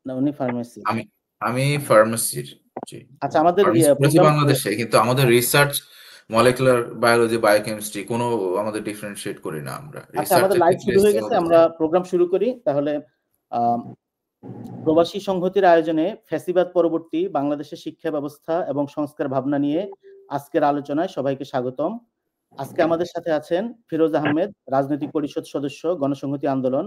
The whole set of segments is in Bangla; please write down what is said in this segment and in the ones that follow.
না, উনি ফার্মেসি। আমি আমি ফার্মেসির। জি, আচ্ছা, আমাদের ফার্মেসি পড়েছি প্রোগ্রাম বাংলাদেশে, কিন্তু আমাদের রিসার্চ মলিকুলার বায়োলজি, বায়োকেমিস্ট্রি কোনো আমাদের ডিফারেন্সিয়েট করি না আমরা। আচ্ছা, আমাদের রিসার্চের লাইভ ক্ষেত্রে শুরু হয়ে গেছে, সিলেবাস। আমরা প্রোগ্রাম শুরু করি তাহলে। আহ, প্রবাসী সংহতির আয়োজনে ফ্যাসিবাদ পরবর্তী বাংলাদেশের শিক্ষা ব্যবস্থা এবং সংস্কার ভাবনা নিয়ে আজকের আলোচনায় সবাইকে স্বাগতম। আজকে আমাদের সাথে আছেন ফিরোজ আহমেদ, রাজনৈতিক পরিষদ সদস্য, গণসংহতি আন্দোলন।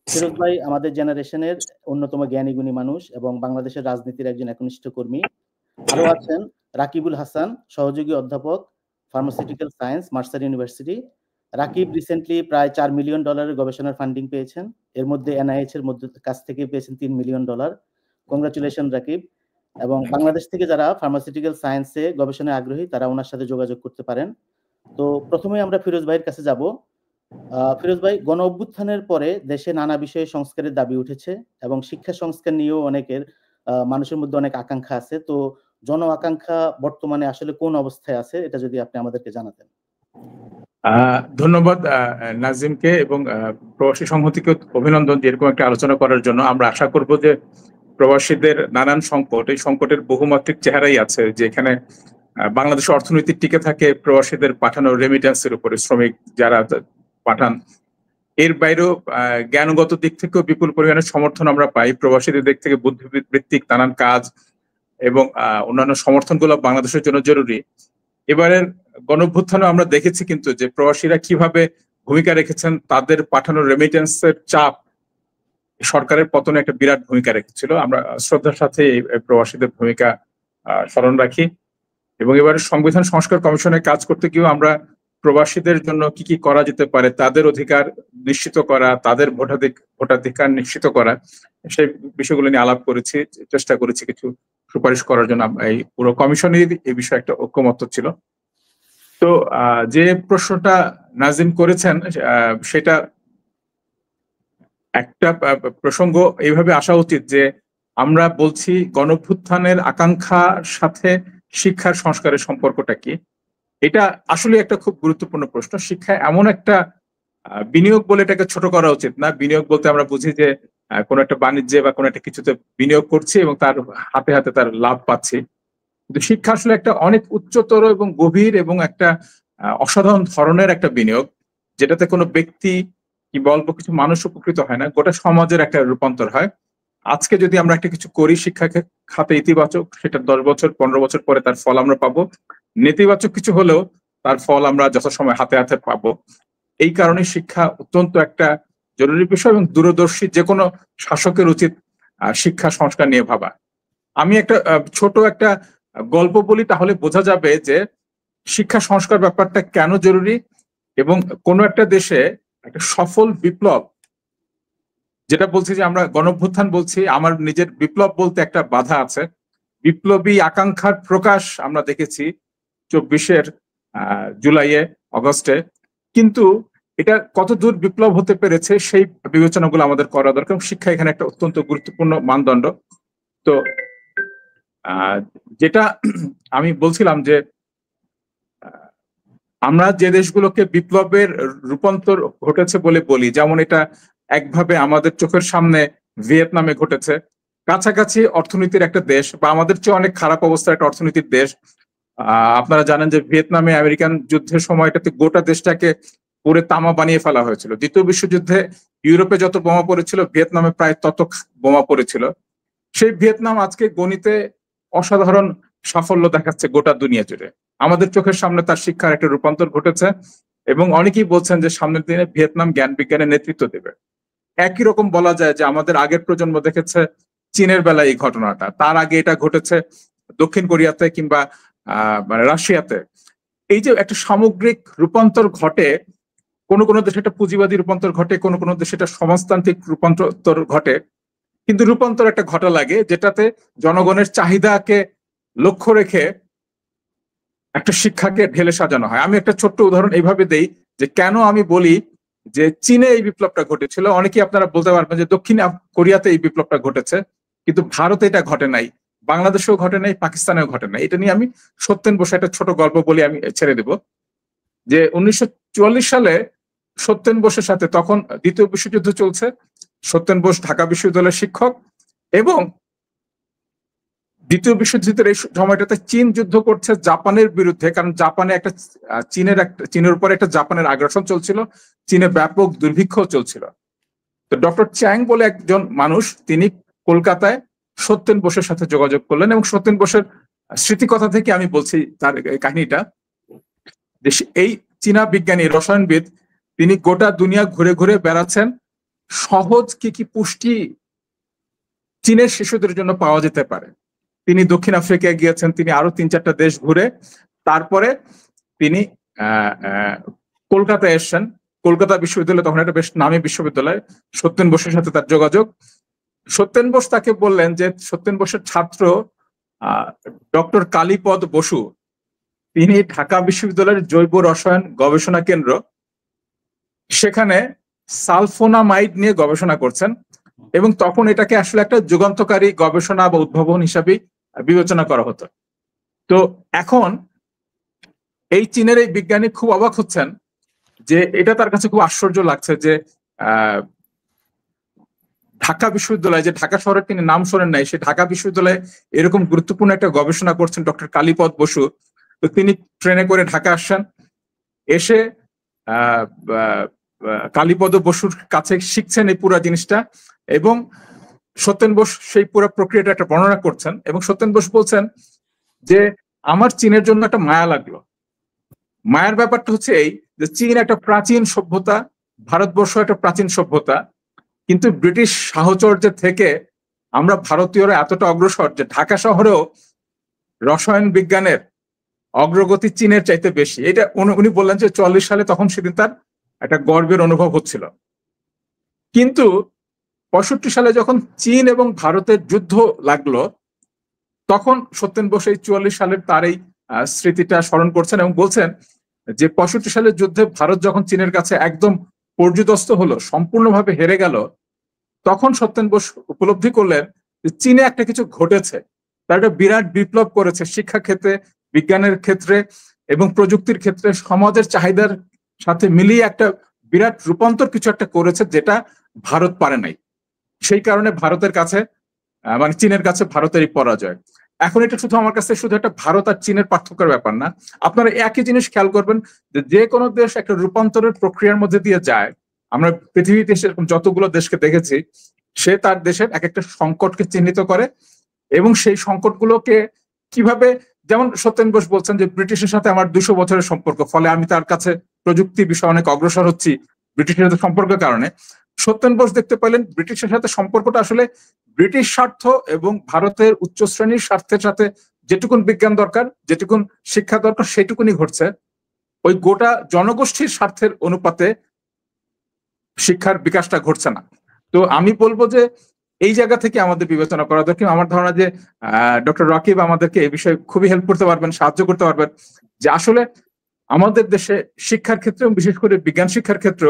ফিরোজ ভাই আমাদের জেনারেশনের অন্যতম জ্ঞানী গুণী মানুষ এবং বাংলাদেশের রাজনীতির একজন একনিষ্ঠ কর্মী। আরো আছেন রাকিবুল হাসান, সহযোগী অধ্যাপক, pharmaceutical science, মার্সার university. Rakib recently প্রায় $4 মিলিয়ন গবেষণার ফান্ডিং পেয়েছেন। এর মধ্যে এনআইএইচ এর মধ্যে কাছ থেকে পেয়েছেন $3 মিলিয়ন। কংগ্রাচুলেশন রাকিব। এবং বাংলাদেশ থেকে যারা ফার্মাসিউটিক্যাল সায়েন্সে গবেষণায় আগ্রহী তারা ওনার সাথে যোগাযোগ করতে পারেন। তো প্রথমেই আমরা ফিরোজ ভাইয়ের কাছে যাব। ফিরোজ ভাই, গণ অভ্যুত্থানের পরে দেশে নানা বিষয়ে সংস্কারের দাবি উঠেছে এবং শিক্ষা সংস্কার নিয়েও অনেকের মানুষের মধ্যে অনেক আকাঙ্ক্ষা আছে। তো জন আকাঙ্ক্ষা বর্তমানে আসলে কোন অবস্থায় আছে, এটা যদি আপনি আমাদেরকে জানাতেন। ধন্যবাদ নাজিমকে এবং প্রবাসী সংহতিকে অভিনন্দন এরকম একটা আলোচনা করার জন্য। আমরা আশা করব যে প্রবাসীদের নানান সংকট, এই সংকটের বহুমাত্রিক চেহারাই আছে, যে এখানে বাংলাদেশের অর্থনীতি টিকে থাকে প্রবাসীদের পাঠানো রেমিটেন্সের উপরে, শ্রমিক যারা পাঠান। এর বাইরেও জ্ঞানগত দিক থেকেও বিপুল পরিমাণে সমর্থন আমরা পাই প্রবাসীদের দিক থেকে। বুদ্ধিবৃত্তিক নানান কাজ এবং অন্যান্য সমর্থনগুলো বাংলাদেশের জন্য জরুরি। এবারের গণঅভ্যুত্থানে আমরা দেখেছি কিন্তু যে প্রবাসীরা কিভাবে ভূমিকা রেখেছেন, তাদের পাঠানো রেমিটেন্সের চাপ সরকারের পতনে একটা বিরাট ভূমিকা রেখেছিল। আমরা শ্রদ্ধার সাথে এই প্রবাসীদের ভূমিকা স্মরণ রাখি। এবং এবারে সংবিধান সংস্কার কমিশনে কাজ করতে গিয়েও আমরা প্রবাসীদের জন্য কি কি করা যেতে পারে, তাদের অধিকার নিশ্চিত করা, তাদের ভোটাধিকার নিশ্চিত করা, সেই বিষয়গুলো নিয়ে আলাপ করেছি, চেষ্টা করেছি কিছু সুপারিশ করার জন্য। এই পুরো কমিশনের এই বিষয়ে একটা ঐক্যমত্য ছিল। তো যে প্রশ্নটা নাজিম করেছেন সেটা একটা প্রসঙ্গ এইভাবে আসা উচিত যে আমরা বলছি গণঅভ্যুত্থানের আকাঙ্ক্ষার সাথে শিক্ষার সংস্কারের সম্পর্কটা কি। এটা আসলে একটা খুব গুরুত্বপূর্ণ প্রশ্ন। শিক্ষা এমন একটা বিনিয়োগ বলে এটাকে ছোট করা উচিত না। বিনিয়োগ বলতে আমরা বুঝি যে কোনো একটা বাণিজ্যে বা কোনো একটা কিছুতে বিনিয়োগ করছি এবং তার হাতে হাতে তার লাভ পাচ্ছি, কিন্তু শিক্ষা আসলে একটা অনেক উচ্চতর এবং গভীর এবং একটা অসাধারণ ধরনের একটা বিনিয়োগ, যেটাতে কোনো ব্যক্তি কিংবা অল্প কিছু মানুষ উপকৃত হয় না, গোটা সমাজের একটা রূপান্তর হয়। আজকে যদি আমরা একটা কিছু করি শিক্ষা খাতে ইতিবাচক, সেটা 10 বছর 15 বছর পরে তার ফল আমরা পাবো। নেতিবাচক কিছু হলেও তার ফল আমরা যথাসময় হাতে হাতে পাবো। এই কারণে শিক্ষা অত্যন্ত একটা জরুরি বিষয় এবং দূরদর্শী যে কোনো শাসকের উচিত শিক্ষা সংস্কার নিয়ে ভাবা। আমি একটা ছোট একটা গল্প বলি, তাহলে বোঝা যাবে যে শিক্ষা সংস্কার ব্যাপারটা কেন জরুরি। এবং কোনো একটা দেশে একটা সফল বিপ্লব, যেটা বলছি যে আমরা গণঅভ্যুত্থান বলছি, আমার নিজের বিপ্লব বলতে একটা বাধা আছে। বিপ্লবী আকাঙ্ক্ষার প্রকাশ আমরা দেখেছি 24 জুলাইয়ে, অগস্টে, কিন্তু এটা কত দূর বিপ্লব হতে পেরেছে সেই বিবেচনাগুলো আমাদের করা দরকার। শিক্ষা এখানে একটা অত্যন্ত গুরুত্বপূর্ণ মানদণ্ড। তো যেটা আমি বলছিলাম যে আমরা যে দেশগুলোকে বিপ্লবের রূপান্তর ঘটেছে বলে বলি, যেমন এটা একভাবে আমাদের চোখের সামনে ভিয়েতনামে ঘটেছে, কাছাকাছি অর্থনীতির একটা দেশ বা আমাদের চেয়ে অনেক খারাপ অবস্থার একটা অর্থনীতির দেশ। আপনারা জানেন যে ভিয়েতনামে আমেরিকান যুদ্ধের সময়টাতে গোটা দেশটাকে পুরে তামা বানিয়ে ফেলা হয়েছিল। দ্বিতীয় বিশ্বযুদ্ধে ইউরোপে যত বোমা পড়েছিল ভিয়েতনামে প্রায় তত বোমা পড়েছিল। সেই ভিয়েতনাম আজকে গণিতে অসাধারণ সাফল্য দেখাচ্ছে গোটা দুনিয়া জুড়ে। আমাদের চোখের সামনে তার শিক্ষার একটা রূপান্তর ঘটেছে এবং অনেকেই বলছেন যে সামনের দিনে ভিয়েতনাম জ্ঞান বিজ্ঞানের নেতৃত্ব দেবে। একই রকম বলা যায় যে আমাদের আগের প্রজন্ম দেখেছে চীনের বেলায় এই ঘটনাটা, তার আগে এটা ঘটেছে দক্ষিণ কোরিয়াতে কিংবা মানে রাশিয়াতে। এই যে একটা সামগ্রিক রূপান্তর ঘটে, কোনো কোনো দেশে একটা পুঁজিবাদী রূপান্তর ঘটে, কোনো কোনো দেশে একটা সমাজতান্ত্রিক রূপান্তর ঘটে, কিন্তু রূপান্তর একটা ঘটা লাগে যেটাতে জনগণের চাহিদাকে লক্ষ্য রেখে একটা শিক্ষাকে ঢেলে সাজানো হয়। আমি একটা ছোট্ট উদাহরণ এইভাবে দেই যে কেন আমি বলি যে চীনে এই বিপ্লবটা ঘটেছিল। অনেকেই আপনারা বলতে পারবেন যে দক্ষিণ কোরিয়াতে এই বিপ্লবটা ঘটেছে, কিন্তু ভারতে এটা ঘটে নাই, বাংলাদেশেও ঘটে নাই, পাকিস্তানেও ঘটে নাই। এটা নিয়ে আমি সত্যেন বসে একটা ছোট গল্প বলি, আমি ছেড়ে দেব। যে 1944 সালে সত্যেন বোসের সাথে, তখন দ্বিতীয় বিশ্বযুদ্ধ চলছে, সত্যেন বোস ঢাকা বিশ্ববিদ্যালয়ের শিক্ষক, এবং দ্বিতীয় বিশ্বযুদ্ধের এই সময়টাতে চীন যুদ্ধ করছে জাপানের বিরুদ্ধে, কারণ জাপানে চীনের উপর একটা জাপানের আগ্রাসন চলছিল, চীনে ব্যাপক দুর্ভিক্ষ চলছিল। তো ডক্টর চ্যাং বলে একজন মানুষ, তিনি কলকাতায় সত্যেন বোসের সাথে যোগাযোগ করলেন, এবং সত্যেন বোসের স্মৃতিকথা থেকে আমি বলছি তার কাহিনীটা। এই চীনা বিজ্ঞানী রসায়নবিদ, তিনি গোটা দুনিয়া ঘুরে ঘুরে বেড়াচ্ছেন সহজ কি কি পুষ্টি চীনের শিশুদের জন্য পাওয়া যেতে পারে। তিনি দক্ষিণ আফ্রিকায় গিয়েছেন, তিনি আরো 3-4টা দেশ ঘুরে তারপরে তিনি কলকাতায় এসছেন। কলকাতা বিশ্ববিদ্যালয় তখন একটা বেশ নামী বিশ্ববিদ্যালয়, সত্যেন বোসের সাথে তার যোগাযোগ। সত্যেন বোস তাকে বললেন যে সত্যেন বোসের ছাত্র ডক্টর কালীপদ বসু, তিনি ঢাকা বিশ্ববিদ্যালয়ের জৈব রসায়ন গবেষণা কেন্দ্র, সেখানে সালফোনামাইড নিয়ে গবেষণা করছেন, এবং তখন এটাকে আসলে একটা যুগান্তকারী গবেষণা বা উদ্ভাবন হিসাবে বিবেচনা করা হতো। তো এখন এই চীনের এই বিজ্ঞানী খুব অবাক হচ্ছেন যে এটা তার কাছে খুব আশ্চর্য লাগছে যে ঢাকা বিশ্ববিদ্যালয়, যে ঢাকা শহরের তিনি নাম শোনেন নাই, সে ঢাকা বিশ্ববিদ্যালয়ে এরকম গুরুত্বপূর্ণ একটা গবেষণা করছেন ডক্টর কালীপদ বসু। তো তিনি ট্রেনে করে ঢাকা আসছেন, এসে কালীপদ বসুর কাছে শিখছেন এই পুরো জিনিসটা, এবং সত্যেন বোস সেই পুরো প্রক্রিয়াটা একটা বর্ণনা করছেন। এবং সত্যেন বোস বলছেন যে আমার চীনের জন্য একটা মায়া লাগলো। মায়ার ব্যাপারটা হচ্ছে এই যে চীন একটা প্রাচীন সভ্যতা, ভারতবর্ষ একটা প্রাচীন সভ্যতা, কিন্তু ব্রিটিশ সাহচর্য থেকে আমরা ভারতীয়রা এতটা অগ্রসর যে ঢাকা শহরেও রসায়ন বিজ্ঞানের অগ্রগতি চীনের চাইতে বেশি। এটা উনি বললেন যে 44 সালে, তখন সেদিন তার একটা গর্বের অনুভব হচ্ছিল। কিন্তু 65 সালে যখন চীন এবং ভারতের যুদ্ধ লাগলো, তখন সত্যেন বোস এই 44 সালের তার এই স্মৃতিটা স্মরণ করছেন এবং বলছেন যে 65 সালের যুদ্ধে ভারত যখন চীনের কাছে একদম পর্যুদস্ত হলো, সম্পূর্ণভাবে হেরে গেল, তখন সত্যেন বোস উপলব্ধি করলেন যে চীনে একটা কিছু ঘটেছে, তার একটা বিরাট বিপ্লব করেছে শিক্ষা ক্ষেত্রে, বিজ্ঞানের ক্ষেত্রে এবং প্রযুক্তির ক্ষেত্রে, সমাজের চাহিদার সাথে মিলিয়ে একটা বিরাট রূপান্তর কিছু একটা করেছে যেটা ভারত পারে নাই। সেই কারণে ভারতের কাছে মানে চীনের কাছে ভারতেরই পরাজয়। এখন এটা শুধু আমার কাছে শুধু একটা ভারত আর চীনের পার্থক্যের ব্যাপার না, আপনারা একই জিনিস খেয়াল করবেন যে কোনো দেশ একটা রূপান্তরের প্রক্রিয়ার মধ্যে দিয়ে যায়। আমরা পৃথিবীতে সেরকম যতগুলো দেশকে দেখেছি, সে তার দেশের এক একটা সংকটকে চিহ্নিত করে এবং সেই সংকটগুলোকে কিভাবে, যেমন সত্যেন বোস বলছেন যে ব্রিটিশের সাথে আমার 200 বছরের সম্পর্ক, ফলে আমি তার কাছে প্রযুক্তি বিষয়ে অনেক অগ্রসর হচ্ছি ব্রিটিশের সাথে সম্পর্কের কারণে। সত্যেন বোস দেখতে পেলেন ব্রিটিশের সাথে সম্পর্কটা আসলে ব্রিটিশ স্বার্থ এবং ভারতের উচ্চ শ্রেণীর স্বার্থের সাথে যেটুকুন বিজ্ঞান দরকার, যেটুকুন শিক্ষা দরকার, সেটুকুনি ঘটছে। ওই গোটা জনগোষ্ঠীর স্বার্থের অনুপাতে শিক্ষার বিকাশটা ঘটছে না। তো আমি বলবো যে এই জায়গা থেকে আমাদের বিবেচনা করা দরকার। আমার ধারণা যে ডক্টর রাকিব আমাদেরকে এই বিষয়ে খুবই হেল্প করতে পারবেন, সাহায্য করতে পারবেন, যে আসলে আমাদের দেশে শিক্ষার ক্ষেত্রে, বিশেষ করে বিজ্ঞান শিক্ষার ক্ষেত্রে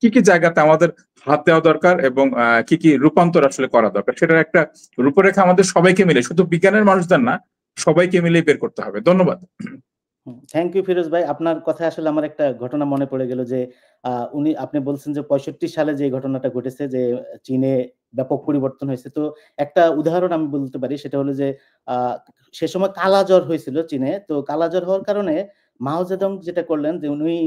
কি কি জায়গাতে আমাদের হাত দেওয়া দরকার এবং কি কি রূপান্তর আসলে করা দরকার, সেটার একটা রূপরেখা আমাদের সবাইকে মিলে, শুধু বিজ্ঞানের মানুষদের না, সবাইকে মিলে বের করতে হবে। ধন্যবাদ। থ্যাংক ইউ ফিরোজ ভাই, আপনার কথা আসলে আমার একটা ঘটনা মনে পড়ে গেল যে আপনি বলছেন যে 65 সালে যে ঘটনাটা ঘটেছে, যে চীনে ব্যাপক পরিবর্তন হয়েছে। তো একটা উদাহরণ আমি বলতে পারি, সেটা হলো যে সে সময় কালাজ্বর হয়েছিল চীনে। তো কালাজ্বর হওয়ার কারণে মাও জেদং যেটা করলেন যে উনি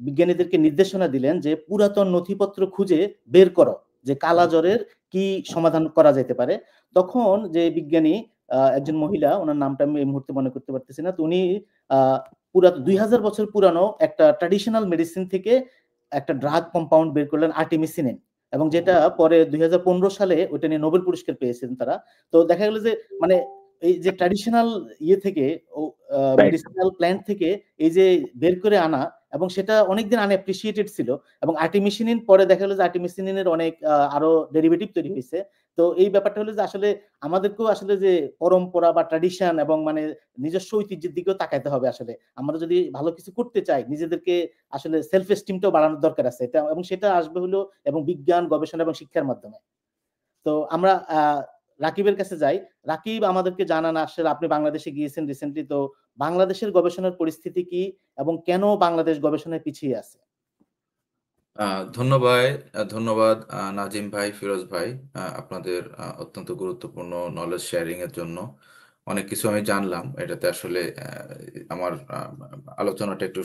বিজ্ঞানীদেরকে নির্দেশনা দিলেন যে পুরাতন নথিপত্র খুঁজে বের করো যে কালাজ্বরের কি সমাধান করা যেতে পারে। তখন যে বিজ্ঞানী একজন মহিলা, ওনার নামটা আমি এই মুহূর্তে মনে করতে পারতেছি না, তো উনি পুরা 2000 বছর পুরানো একটা ট্র্যাডিশনাল মেডিসিন থেকে একটা ড্রাগ কম্পাউন্ড বের করলেন, আর্টিমিসিনিন, এবং যেটা পরে 2015 সালে ওইটা নিয়ে নোবেল পুরস্কার পেয়েছেন তারা। তো দেখা গেল যে মানে এই যে ট্র্যাডিশনাল থেকে মেডিসিনাল প্ল্যান্ট থেকে এই যে বের করে আনা, এবং সেটা অনেকদিন আনঅ্যাপ্রিসিয়েটেড ছিল, এবং আর্টিমিসিনিন পরে দেখা গেল যে আর্টিমিসিনিনের অনেক আরো ডেরিভেটিভ তৈরি হয়েছে। তো এই ব্যাপারটা হলো যে আসলে আমাদেরকেও আসলে যে পরম্পরা বা ট্র্যাডিশন এবং মানে নিজস্ব ঐতিহ্যের দিকেও তাকাইতে হবে। আসলে আমরা যদি ভালো কিছু করতে চাই, নিজেদেরকে আসলে সেলফ এস্টিমটাও বাড়ানোর দরকার আছে, এবং সেটা আসবে হলো এবং বিজ্ঞান, গবেষণা এবং শিক্ষার মাধ্যমে। তো আমরা রাকিবের কাছে যাই। রাকিব আমাদেরকে জানান, আসলে আপনি বাংলাদেশে গিয়েছেন রিসেন্টলি, তো বাংলাদেশের গবেষণার পরিস্থিতি কি এবং কেন বাংলাদেশ গবেষণায় পিছিয়ে আছে? ধন্যবাদ নাজিম ভাই, ফিরোজ ভাই, আপনাদের অত্যন্ত গুরুত্বপূর্ণ নলেজ শেয়ারিং এর জন্য। অনেক কিছু আমি জানলাম। এটাতে আসলে আমার আলোচনাটা একটু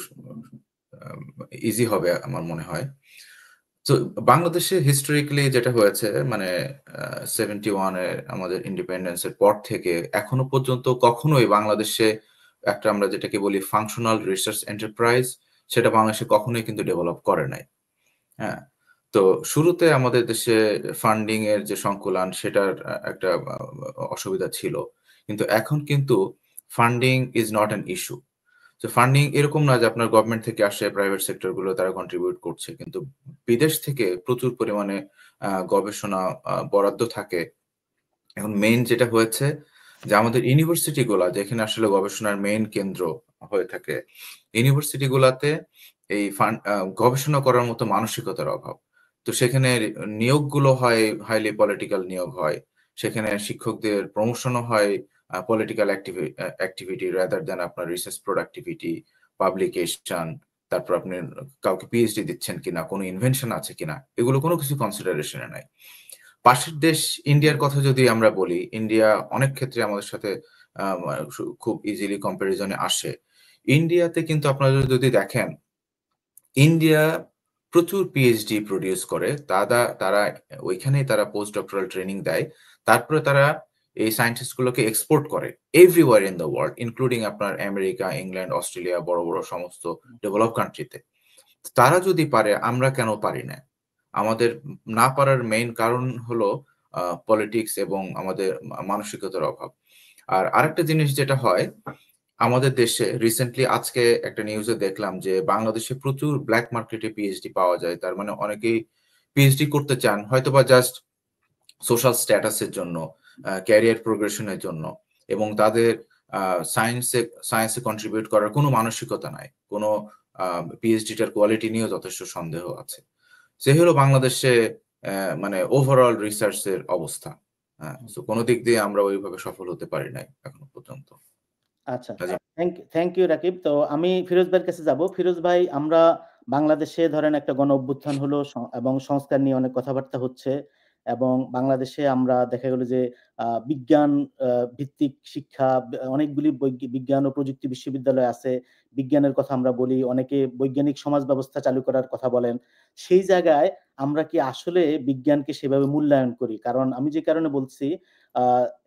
ইজি হবে আমার মনে হয়। তো বাংলাদেশে হিস্টোরিক্যালি যেটা হয়েছে মানে 71 এ আমাদের ইন্ডিপেন্ডেন্স এর পর থেকে এখনো পর্যন্ত কখনোই বাংলাদেশে একটা আমরা যেটাকে বলি ফাংশনাল রিসার্চ এন্টারপ্রাইজ, সেটা বাংলাদেশে কখনোই কিন্তু ডেভেলপ করে নাই। হ্যাঁ, তো শুরুতে আমাদের দেশে ফান্ডিং এর যে সংকুলান সেটার একটা অসুবিধা ছিল। কিন্তু এখন কিন্তু funding is not an issue. তো ফান্ডিং এরকম না যে আপনার গভর্নমেন্ট থেকে আসে, প্রাইভেট সেক্টর গুলো তারা কন্ট্রিবিউট করছে। কিন্তু বিদেশ থেকে প্রচুর পরিমাণে গবেষণা বরাদ্দ থাকে। এখন মেইন যেটা হয়েছে যে আমাদের ইউনিভার্সিটি গুলা যেখানে আসলে গবেষণার মেইন কেন্দ্র হয়ে থাকে, ইউনিভার্সিটি গুলাতে এই গবেষণা করার মতো মানসিকতার অভাব। তো সেখানে নিয়োগগুলো হয় হাইলি পলিটিক্যাল নিয়োগ হয়। সেখানে শিক্ষকদের প্রমোশনও হয় পলিটিক্যাল অ্যাক্টিভিটি রাদার দ্যান আপনার রিসার্চ প্রোডাক্টিভিটি, পাবলিকেশন, তারপর আপনি কাউকে পিএইচডি দিচ্ছেন কিনা, কোনো ইনভেনশন আছে কিনা, এগুলো কোনো কিছু কনসিডারেশনে নাই। পাশের দেশ ইন্ডিয়ার কথা যদি আমরা বলি, ইন্ডিয়া অনেক ক্ষেত্রে আমাদের সাথে খুব ইজিলি কম্পারিজনে আসে। ইন্ডিয়াতে কিন্তু আপনারা যদি দেখেন, ইন্ডিয়া প্রচুর পিএইচডি প্রডিউস করে। তারা ওইখানেই তারা পোস্ট ডক্টরাল ট্রেনিং দেয়। তারপরে তারা এই সায়েন্টিস্ট গুলোকে এক্সপোর্ট করে everywhere in the world, including আপনার আমেরিকা, ইংল্যান্ড, অস্ট্রেলিয়া, বড় বড় সমস্ত ডেভেলপ কান্ট্রিতে। তারা যদি পারে, আমরা কেন পারি না? আমাদের না পারার মেইন কারণ হলো পলিটিক্স এবং আমাদের মানসিকতার অভাব। আর আরেকটা জিনিস যেটা হয় আমাদের দেশে, রিসেন্টলি আজকে একটা নিউজে দেখলাম যে বাংলাদেশে প্রচুর ব্ল্যাক মার্কেটে পিএইচডি পাওয়া যায়। তার মানে অনেকেই পিএইচডি করতে চান হয়তোবা জাস্ট সোশ্যাল স্ট্যাটাসের জন্য, ক্যারিয়ার প্রোগ্রেশনের জন্য, এবং তাদের সায়েন্সে কন্ট্রিবিউট করার কোনো মানসিকতা নাই, কোনো পিএইচডিটার কোয়ালিটি নিয়েও যথেষ্ট সন্দেহ আছে। সে হলো বাংলাদেশে মানে ওভারঅল রিসার্চের অবস্থা। হ্যাঁ, তো কোনো দিক দিয়ে আমরা ওইভাবে সফল হতে পারি নাই এখনো পর্যন্ত। আচ্ছা, থ্যাংক ইউ রাকিব। তো আমি ফিরোজ ভাইয়ের কাছে যাব। ফিরোজ ভাই, আমরা বাংলাদেশে ধরেন একটা গণ অভ্যুত্থান হলো এবং সংস্কার নিয়ে অনেক কথাবার্তা হচ্ছে, এবং বাংলাদেশে আমরা দেখা গেল যে বিজ্ঞান ভিত্তিক শিক্ষা, অনেকগুলি বিজ্ঞান ও প্রযুক্তি বিশ্ববিদ্যালয় আছে। বিজ্ঞানের কথা আমরা বলি, অনেকে বৈজ্ঞানিক সমাজ ব্যবস্থা চালু করার কথা বলেন। সেই জায়গায় আমরা কি আসলে বিজ্ঞানকে সেভাবে মূল্যায়ন করি? কারণ আমি যে কারণে বলছি,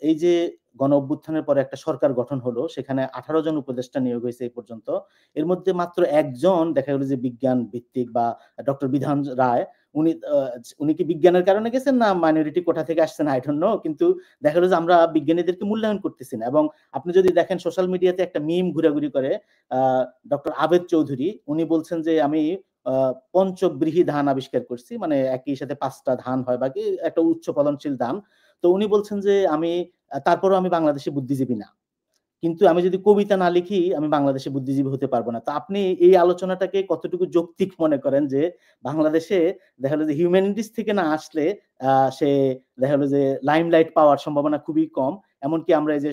এই যে গণ অভ্যুত্থানের পরে একটা সরকার গঠন হলো, সেখানে 18 জন উপদেষ্টা নিয়োগ হয়েছে এই পর্যন্ত। এর মধ্যে মাত্র একজন দেখা গেল যে বিজ্ঞান ভিত্তিক, বা ডক্টর বিধান রায়। উনি কি বিজ্ঞানের কারণে গেছেন না মাইনরিটি কোটা থেকে আসছেন, আই ডোন্ট নো। কিন্তু দেখা গেল যে আমরা বিজ্ঞানীদেরকে মূল্যায়ন করতেছি না। এবং আপনি যদি দেখেন সোশ্যাল মিডিয়াতে একটা মিম ঘোরাঘুরি করে, ডক্টর আবেদ চৌধুরী, উনি বলছেন যে আমি পঞ্চব্রীহি ধান আবিষ্কার করছি, মানে একই সাথে 5টা ধান হয়, বাকি একটা উচ্চ ফলনশীল ধান। তো উনি বলছেন যে তারপরও আমি বাংলাদেশে বুদ্ধিজীবী না, কিন্তু আমি যদি কবিতা না লিখি আমি বাংলাদেশে বুদ্ধিজীবী হতে পারবো না। তো আপনি এই আলোচনাটাকে কতটুকু যৌক্তিক মনে করেন যে বাংলাদেশে দেখা গেল যে হিউম্যানিটিস থেকে না আসলে সে দেখা গেল যে লাইমলাইট পাওয়ার সম্ভাবনা খুবই কম, এমনকি আমরা এই যে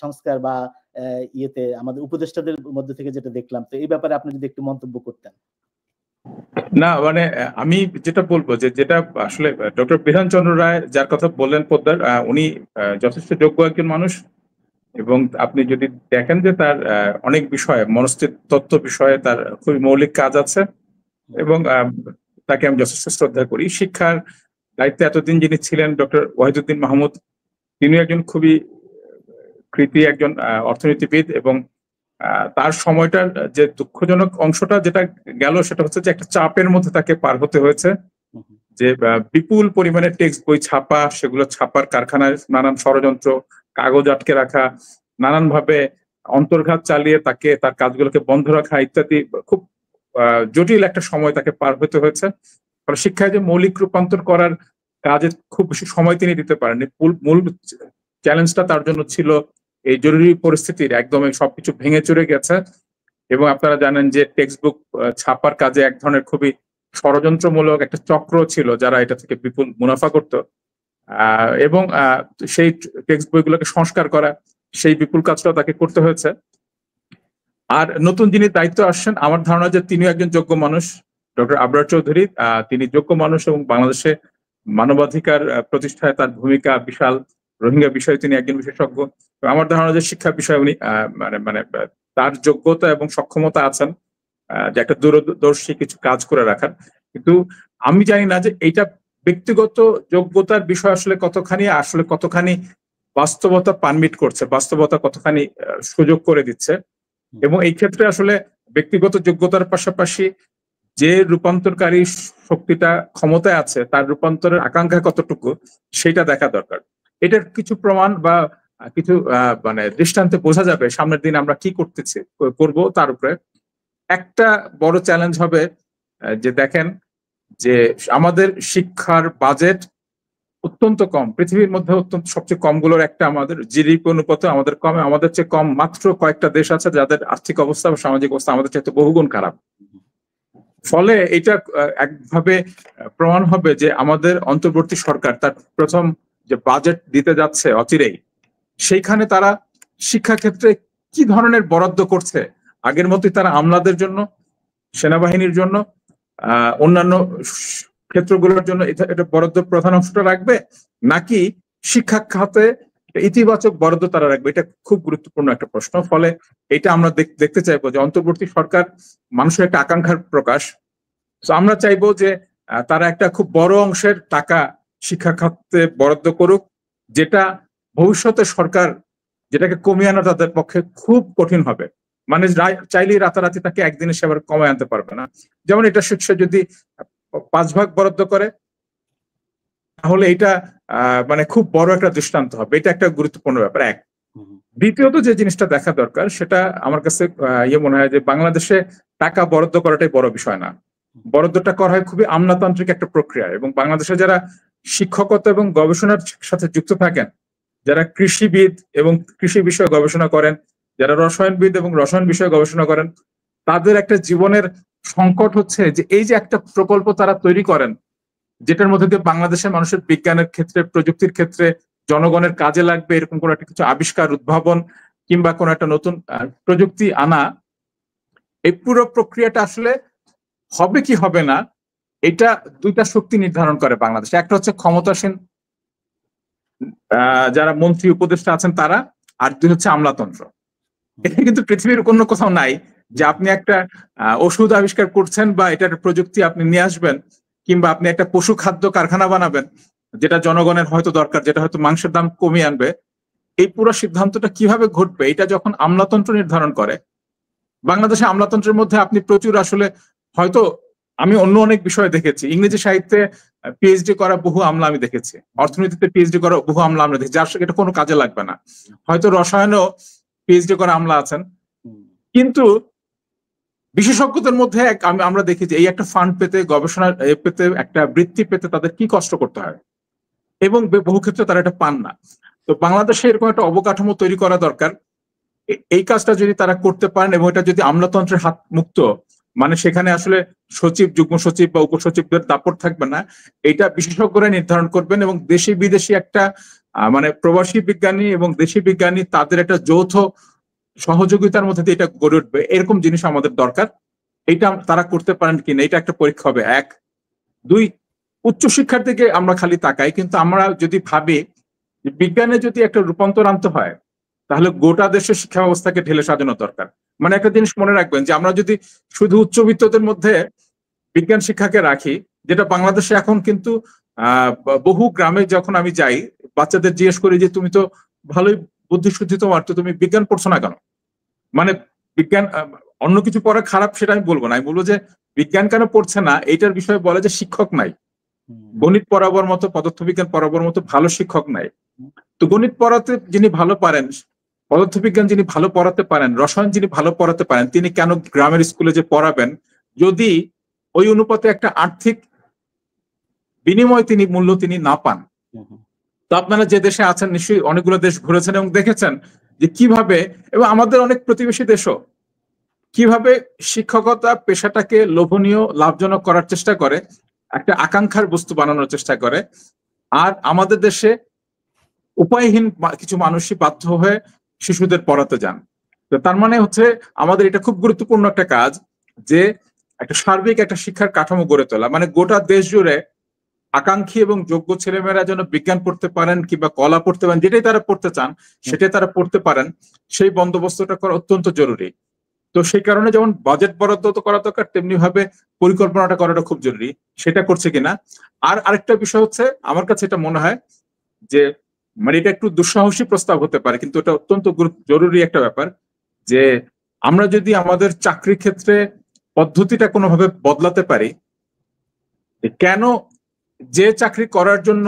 সংস্কার বা ইয়েতে আমাদের উপদেষ্টাদের মধ্যে থেকে যেটা দেখলাম। তো এই ব্যাপারে আপনি যদি একটু মন্তব্য করতেন। না মানে আমি যেটা বলবো যে যেটা আসলে ডক্টর বিধানচন্দ্র রায় যার কথা বললেন পোদ্দার, উনি যথেষ্ট যোগ্য একজন মানুষ, এবং আপনি যদি দেখেন যে তার অনেক বিষয়ে, মনস্তিত্ব বিষয়ে তার খুবই মৌলিক কাজ আছে, এবং তাকে আমি যথেষ্ট শ্রদ্ধা করি। শিক্ষার দায়িত্বে এতদিন যিনি ছিলেন ডক্টর ওয়াহিদুদ্দিন মাহমুদ, তিনি একজন খুবই কৃতি একজন অর্থনীতিবিদ, এবং তার সময়টার যে দুঃখজনক অংশটা যেটা গেল সেটা হচ্ছে যে একটা চাপের মধ্যে তাকে পার হতে হয়েছে, যে বিপুল পরিমাণে টেক্সট বই ছাপা, সেগুলো ছাপার কারখানায় নানান ষড়যন্ত্র, কাগজ আটকে রাখা, নানান ভাবে অন্তর্ঘাত চালিয়ে তাকে তার কাজগুলোকে বন্ধ রাখা ইত্যাদি খুব জটিল একটা সময় তাকে পার হতে হয়েছে। কারণ শিক্ষায় যে মৌলিক রূপান্তর করার কাজে খুব বেশি সময় তিনি দিতে পারেননি। মূল চ্যালেঞ্জটা তার জন্য ছিল এই জরুরি পরিস্থিতির একদম সবকিছু ভেঙে চুরে গেছে। এবং আপনারা জানেন যে টেক্সট বুক ছাপার কাজে এক ধরনের খুবই ষড়যন্ত্রমূলক একটা চক্র ছিল যারা এটা থেকে বিপুল মুনাফা করত, এবং সেই টেক্সট বইগুলোকে সংস্কার করা, সেই বিপুল কাজটাও তাকে করতে হয়েছে। আর নতুন যিনি দায়িত্ব আসছেন, আমার ধারণা যে তিনিও একজন যোগ্য মানুষ, ডক্টর আবরার চৌধুরী। তিনি যোগ্য মানুষ এবং বাংলাদেশে মানবাধিকার প্রতিষ্ঠায় তার ভূমিকা বিশাল। রোহিঙ্গা বিষয়ে তিনি একজন বিশেষজ্ঞ। আমার ধারণা যে শিক্ষা বিষয়ে উনি মানে তার যোগ্যতা এবং সক্ষমতা আছেন যে একটা দূরদর্শী কিছু কাজ করে রাখার। কিন্তু আমি জানি না যে এইটা ব্যক্তিগত যোগ্যতার বিষয় আসলে কতখানি বাস্তবতা পারমিট করছে, বাস্তবতা কতখানি সুযোগ করে দিচ্ছে। এবং এই ক্ষেত্রে আসলে ব্যক্তিগত যোগ্যতার পাশাপাশি যে রূপান্তরকারী শক্তিটা ক্ষমতায় আছে তার রূপান্তরের আকাঙ্ক্ষা কতটুকু সেটা দেখা দরকার। এটার কিছু প্রমাণ বা কিছু মানে দৃষ্টান্তে বোঝা যাবে সামনের দিন আমরা কি করব। তার উপরে একটা বড় চ্যালেঞ্জ হবে যে দেখেন যে আমাদের শিক্ষার বাজেট অত্যন্ত কম, পৃথিবীর মধ্যে অত্যন্ত সবচেয়ে কমগুলোর একটা। আমাদের জিডিপি অনুপাতে আমাদের কমে, আমাদের চেয়ে কম মাত্র কয়েকটা দেশ আছে যাদের আর্থিক অবস্থা বা সামাজিক অবস্থা আমাদের চাইতে বহুগুণ খারাপ। ফলে এটা একভাবে প্রমাণ হবে যে আমাদের অন্তর্বর্তী সরকার তার প্রথম যে বাজেট দিতে যাচ্ছে অচিরেই, সেইখানে তারা শিক্ষাক্ষেত্রে কি ধরনের বরাদ্দ করছে। আগের মতোই তারা আমলাদের জন্য, সেনাবাহিনীর জন্য, অন্যান্য ক্ষেত্রগুলোর জন্য এটা বরাদ্দ প্রধান অংশটা রাখবে, নাকি শিক্ষা খাতে ইতিবাচক বরাদ্দ তারা রাখবে? এটা খুব গুরুত্বপূর্ণ একটা প্রশ্ন। ফলে এটা আমরা দেখতে চাইবো যে অন্তর্বর্তী সরকার মানুষের একটা আকাঙ্ক্ষার প্রকাশ। তো আমরা চাইবো যে তারা একটা খুব বড় অংশের টাকা শিক্ষা খাতে বরাদ্দ করুক, যেটা ভবিষ্যতে সরকার যেটাকে কমিয়ে আনা তাদের পক্ষে খুব কঠিন হবে। মানে চাইলেই রাতারাতি তাকে একদিনে সে আবার কমায় আনতে পারবে না। যেমন এটা সে যদি 5 ভাগ বরাদ্দ করে তাহলে এটা মানে খুব বড় একটা দৃষ্টান্ত হবে। এটা একটা গুরুত্বপূর্ণ ব্যাপার এক। দ্বিতীয়ত যে জিনিসটা দেখা দরকার সেটা আমার কাছে মনে হয় যে বাংলাদেশে টাকা বরাদ্দ করাটাই বড় বিষয় না। বরাদ্দটা করা হয় খুবই আমলাতান্ত্রিক একটা প্রক্রিয়া। এবং বাংলাদেশে যারা শিক্ষকতা এবং গবেষণার সাথে যুক্ত থাকেন, যারা কৃষিবিদ এবং কৃষি বিষয়ে গবেষণা করেন, যারা রসায়নবিদ এবং রসায়ন বিষয়ে গবেষণা করেন, তাদের একটা জীবনের সংকট হচ্ছে যে এই যে একটা প্রকল্প তারা তৈরি করেন যেটার মধ্যে দিয়ে বাংলাদেশের মানুষের বিজ্ঞানের ক্ষেত্রে, প্রযুক্তির ক্ষেত্রে জনগণের কাজে লাগবে এরকম কোনো একটা কিছু আবিষ্কার, উদ্ভাবন কিংবা কোনো একটা নতুন প্রযুক্তি আনা, এই পুরো প্রক্রিয়াটা আসলে হবে কি হবে না, এটা দুইটা শক্তি নির্ধারণ করে বাংলাদেশে। একটা হচ্ছে ক্ষমতাসীন যারা মন্ত্রী উপদেষ্টা আছেন তারা, আর দুই হচ্ছে আমলাতন্ত্র। এটা কিন্তু পৃথিবীর অন্য কোথাও নাই যে আপনি একটা ওষুধ আবিষ্কার করছেন বা এটার প্রযুক্তি আপনি নিয়ে আসবেন, কিংবা আপনি একটা পশু খাদ্য কারখানা বানাবেন যেটা জনগণের হয়তো দরকার, যেটা হয়তো মাংসের দাম কমিয়ে আনবে। এই পুরো সিদ্ধান্তটা কিভাবে ঘটবে এটা যখন আমলাতন্ত্র নির্ধারণ করে, বাংলাদেশে আমলাতন্ত্রের মধ্যে আপনি প্রচুর আসলে হয়তো আমি অন্য অনেক বিষয় দেখেছি, ইংরেজি সাহিত্যে পিএইচডি করা বহু আমলা আমি দেখেছি, অর্থনীতিতে পিএইচডি করা বহু আমলা আমরা দেখেছি, যার এটা কোনো কাজে লাগবে না। হয়তো রসায়নেও পিএইচডি করা আমলা আছেন, কিন্তু বিশেষজ্ঞদের মধ্যে আমরা দেখি যে এই একটা ফান্ড পেতে, গবেষণা পেতে, একটা বৃত্তি পেতে তাদের কি কষ্ট করতে হয়, এবং বহু ক্ষেত্রে তারা এটা পান না। তো বাংলাদেশে এরকম একটা অবকাঠামো তৈরি করা দরকার। এই কাজটা যদি তারা করতে পারেন এবং এটা যদি আমলাতন্ত্রের হাত মুক্ত, মানে সেখানে আসলে সচিব, যুগ্ম সচিব বা উপসচিবদের দাপট থাকবে না, এটা বিশেষজ্ঞরা নির্ধারণ করবেন। এবং দেশি বিদেশি একটা মানে প্রবাসী বিজ্ঞানী এবং দেশি বিজ্ঞানী তাদের একটা যৌথ সহযোগিতার মধ্যে দিয়ে এটা গড়ে উঠবে, এরকম জিনিস আমাদের দরকার। এটা তারা করতে পারেন কিনা এটা একটা পরীক্ষা হবে। এক। দুই, উচ্চশিক্ষার দিকে আমরা খালি তাকাই, কিন্তু আমরা যদি ভাবি বিজ্ঞানে যদি একটা রূপান্তর আনতে হয় তাহলে গোটা দেশের শিক্ষা ব্যবস্থাকে ঢেলে সাজানো দরকার। মানে একটা জিনিস মনে রাখবেন যে আমরা যদি শুধু উচ্চবিত্তদের মধ্যে বিজ্ঞান শিক্ষাকে রাখি, যেটা বাংলাদেশে এখন কিন্তু বহু গ্রামে যখন আমি যাই বাচ্চাদের জিজ্ঞেস করি যে তুমি তো ভালোই বুদ্ধিশুদ্ধি তোমার, তো তুমি বিজ্ঞান পড়ছো না কেন? মানে বিজ্ঞান অন্য কিছু পড়া খারাপ সেটা আমি বলবো না, আমি বলবো যে বিজ্ঞান কেন পড়ছে না এইটার বিষয়ে বলে যে শিক্ষক নাই, গণিত পড়াবার মতো, পদার্থবিজ্ঞান পড়াবার মতো ভালো শিক্ষক নাই। তো গণিত পড়াতে যিনি ভালো পারেন, পদার্থবিজ্ঞান যিনি ভালো পড়াতে পারেন, রসায়ন যিনি ভালো পড়াতে পারেন, তিনি কেন গ্রামের স্কুলে যে পড়াবেন যদি ওই অনুপাতে একটা আর্থিক বিনিময় তিনি মূল্য তিনি না পান? তো আপনারা যে দেশে আছেন নিশ্চয়ই অনেকগুলো দেশ ঘুরেছেন এবং দেখেছেন যে কিভাবে, এবং আমাদের অনেক প্রতিবেশী দেশও কিভাবে শিক্ষকতা পেশাটাকে লোভনীয়, লাভজনক করার চেষ্টা করে, একটা আকাঙ্ক্ষার বস্তু বানানোর চেষ্টা করে। আর আমাদের দেশে উপায়হীন কিছু মানুষই বাধ্য হয়ে শিশুদের পড়াতে যান। তো তার মানে হচ্ছে আমাদের এটা খুব গুরুত্বপূর্ণ একটা কাজ যে একটা সার্বিক একটা শিক্ষার কাঠামো গড়ে তোলা, মানে গোটা দেশ জুড়ে আকাঙ্ক্ষী এবং যোগ্য ছেলেমেয়েরা যেন বিজ্ঞান পড়তে পারেন কিংবা কলা পড়তে পারেন, যেটাই তারা পড়তে চান সেটাই তারা পড়তে পারেন, সেই বন্দোবস্তটা করা অত্যন্ত জরুরি। তো সেই কারণে যেমন বাজেট বরাদ্দ তো করা দরকার, তেমনি ভাবে পরিকল্পনাটা করাটা খুব জরুরি। সেটা করছে কিনা। আর আরেকটা বিষয় হচ্ছে, আমার কাছে এটা মনে হয় যে মানে এটা একটু দুঃসাহসী প্রস্তাব হতে পারে, কিন্তু এটা অত্যন্ত জরুরি একটা ব্যাপার, যে আমরা যদি আমাদের চাকরি ক্ষেত্রে পদ্ধতিটা কোনোভাবে বদলাতে পারি, কেন যে চাকরি করার জন্য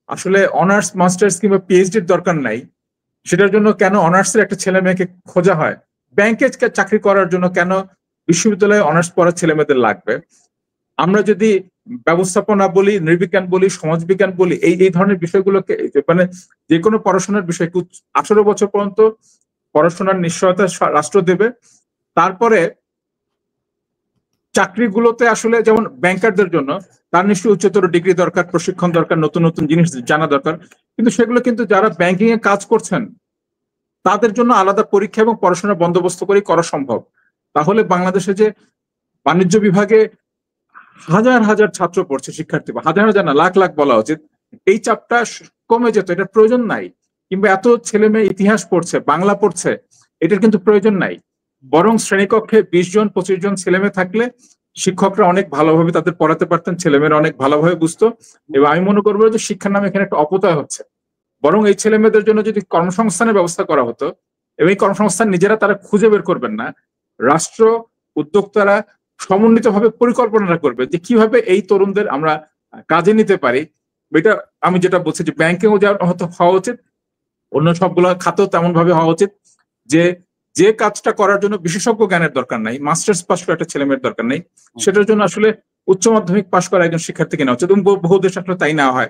আসলে অনার্স মাস্টার্স কিংবা পিএইচডির দরকার নাই, সেটার জন্য কেন অনার্সের একটা ছেলে মেয়েকে খোঁজা হয়, ব্যাংকে চাকরি করার জন্য কেন বিশ্ববিদ্যালয়ে অনার্স পড়ার ছেলে মেয়েদের লাগবে। আমরা যদি ব্যবস্থাপনা বলি, নৃবিজ্ঞান বলি, সমাজবিজ্ঞান বলি, এই ধরনের বিষয়গুলোকে মানে যে কোনো পড়াশোনার বিষয়কে 18 বছর পর্যন্ত পড়াশোনার নিশ্চয়তা রাষ্ট্র দেবে। তারপরে চাকরিগুলোতে আসলে যেমন ব্যাংকারদের জন্য তার নিশ্চয়ই উচ্চতর ডিগ্রি দরকার, প্রশিক্ষণ দরকার, নতুন নতুন জিনিস জানা দরকার, কিন্তু সেগুলো কিন্তু যারা ব্যাংকিং এ কাজ করছেন তাদের জন্য আলাদা পরীক্ষা এবং পড়াশোনার বন্দোবস্ত করে করা সম্ভব। তাহলে বাংলাদেশে যে বাণিজ্য বিভাগে হাজার হাজার ছাত্র পড়ছে, শিক্ষার্থী, হাজার হাজার না লাখ লাখ বলা উচিত, এই চাপটা কমে যেত। এটার প্রয়োজন নাই। কিংবা এত ছেলে মেয়ে ইতিহাস পড়ছে, বাংলা পড়ছে, এটার কিন্তু প্রয়োজন নাই। বরং শ্রেণীকক্ষে 20 জন 25 জন ছেলে মেয়ে থাকলে শিক্ষকরা অনেক ভালোভাবে তাদের পড়াতে পারতেন, ছেলেমেয়েরা অনেক ভালোভাবে বুঝতো। এবং আমি মনে করবো যে শিক্ষার নামে এখানে একটা অপচয় হচ্ছে। বরং এই ছেলে মেয়েদের জন্য যদি কর্মসংস্থানের ব্যবস্থা করা হতো, এবং এই কর্মসংস্থান নিজেরা তারা খুঁজে বের করবেন না, রাষ্ট্র উদ্যোক্তারা সমন্বিতভাবে পরিকল্পনাটা করবে যে কিভাবে এই তরুণদের আমরা কাজে নিতে পারি। এটা আমি যেটা বলছি যে ব্যাংকেও যা হওয়া উচিত, অন্য সবগুলো খাতেও তেমন ভাবে হওয়া উচিত, যে কাজটা করার জন্য বিশেষজ্ঞ জ্ঞানের দরকার নাই, মাস্টার্স পাস করা একটা ছেলেমেয়ের দরকার নেই, সেটার জন্য আসলে উচ্চ মাধ্যমিক পাস করা একজন শিক্ষার্থীকে নেওয়া উচিত। এবং বহু দেশ আসলে তাই নেওয়া হয়,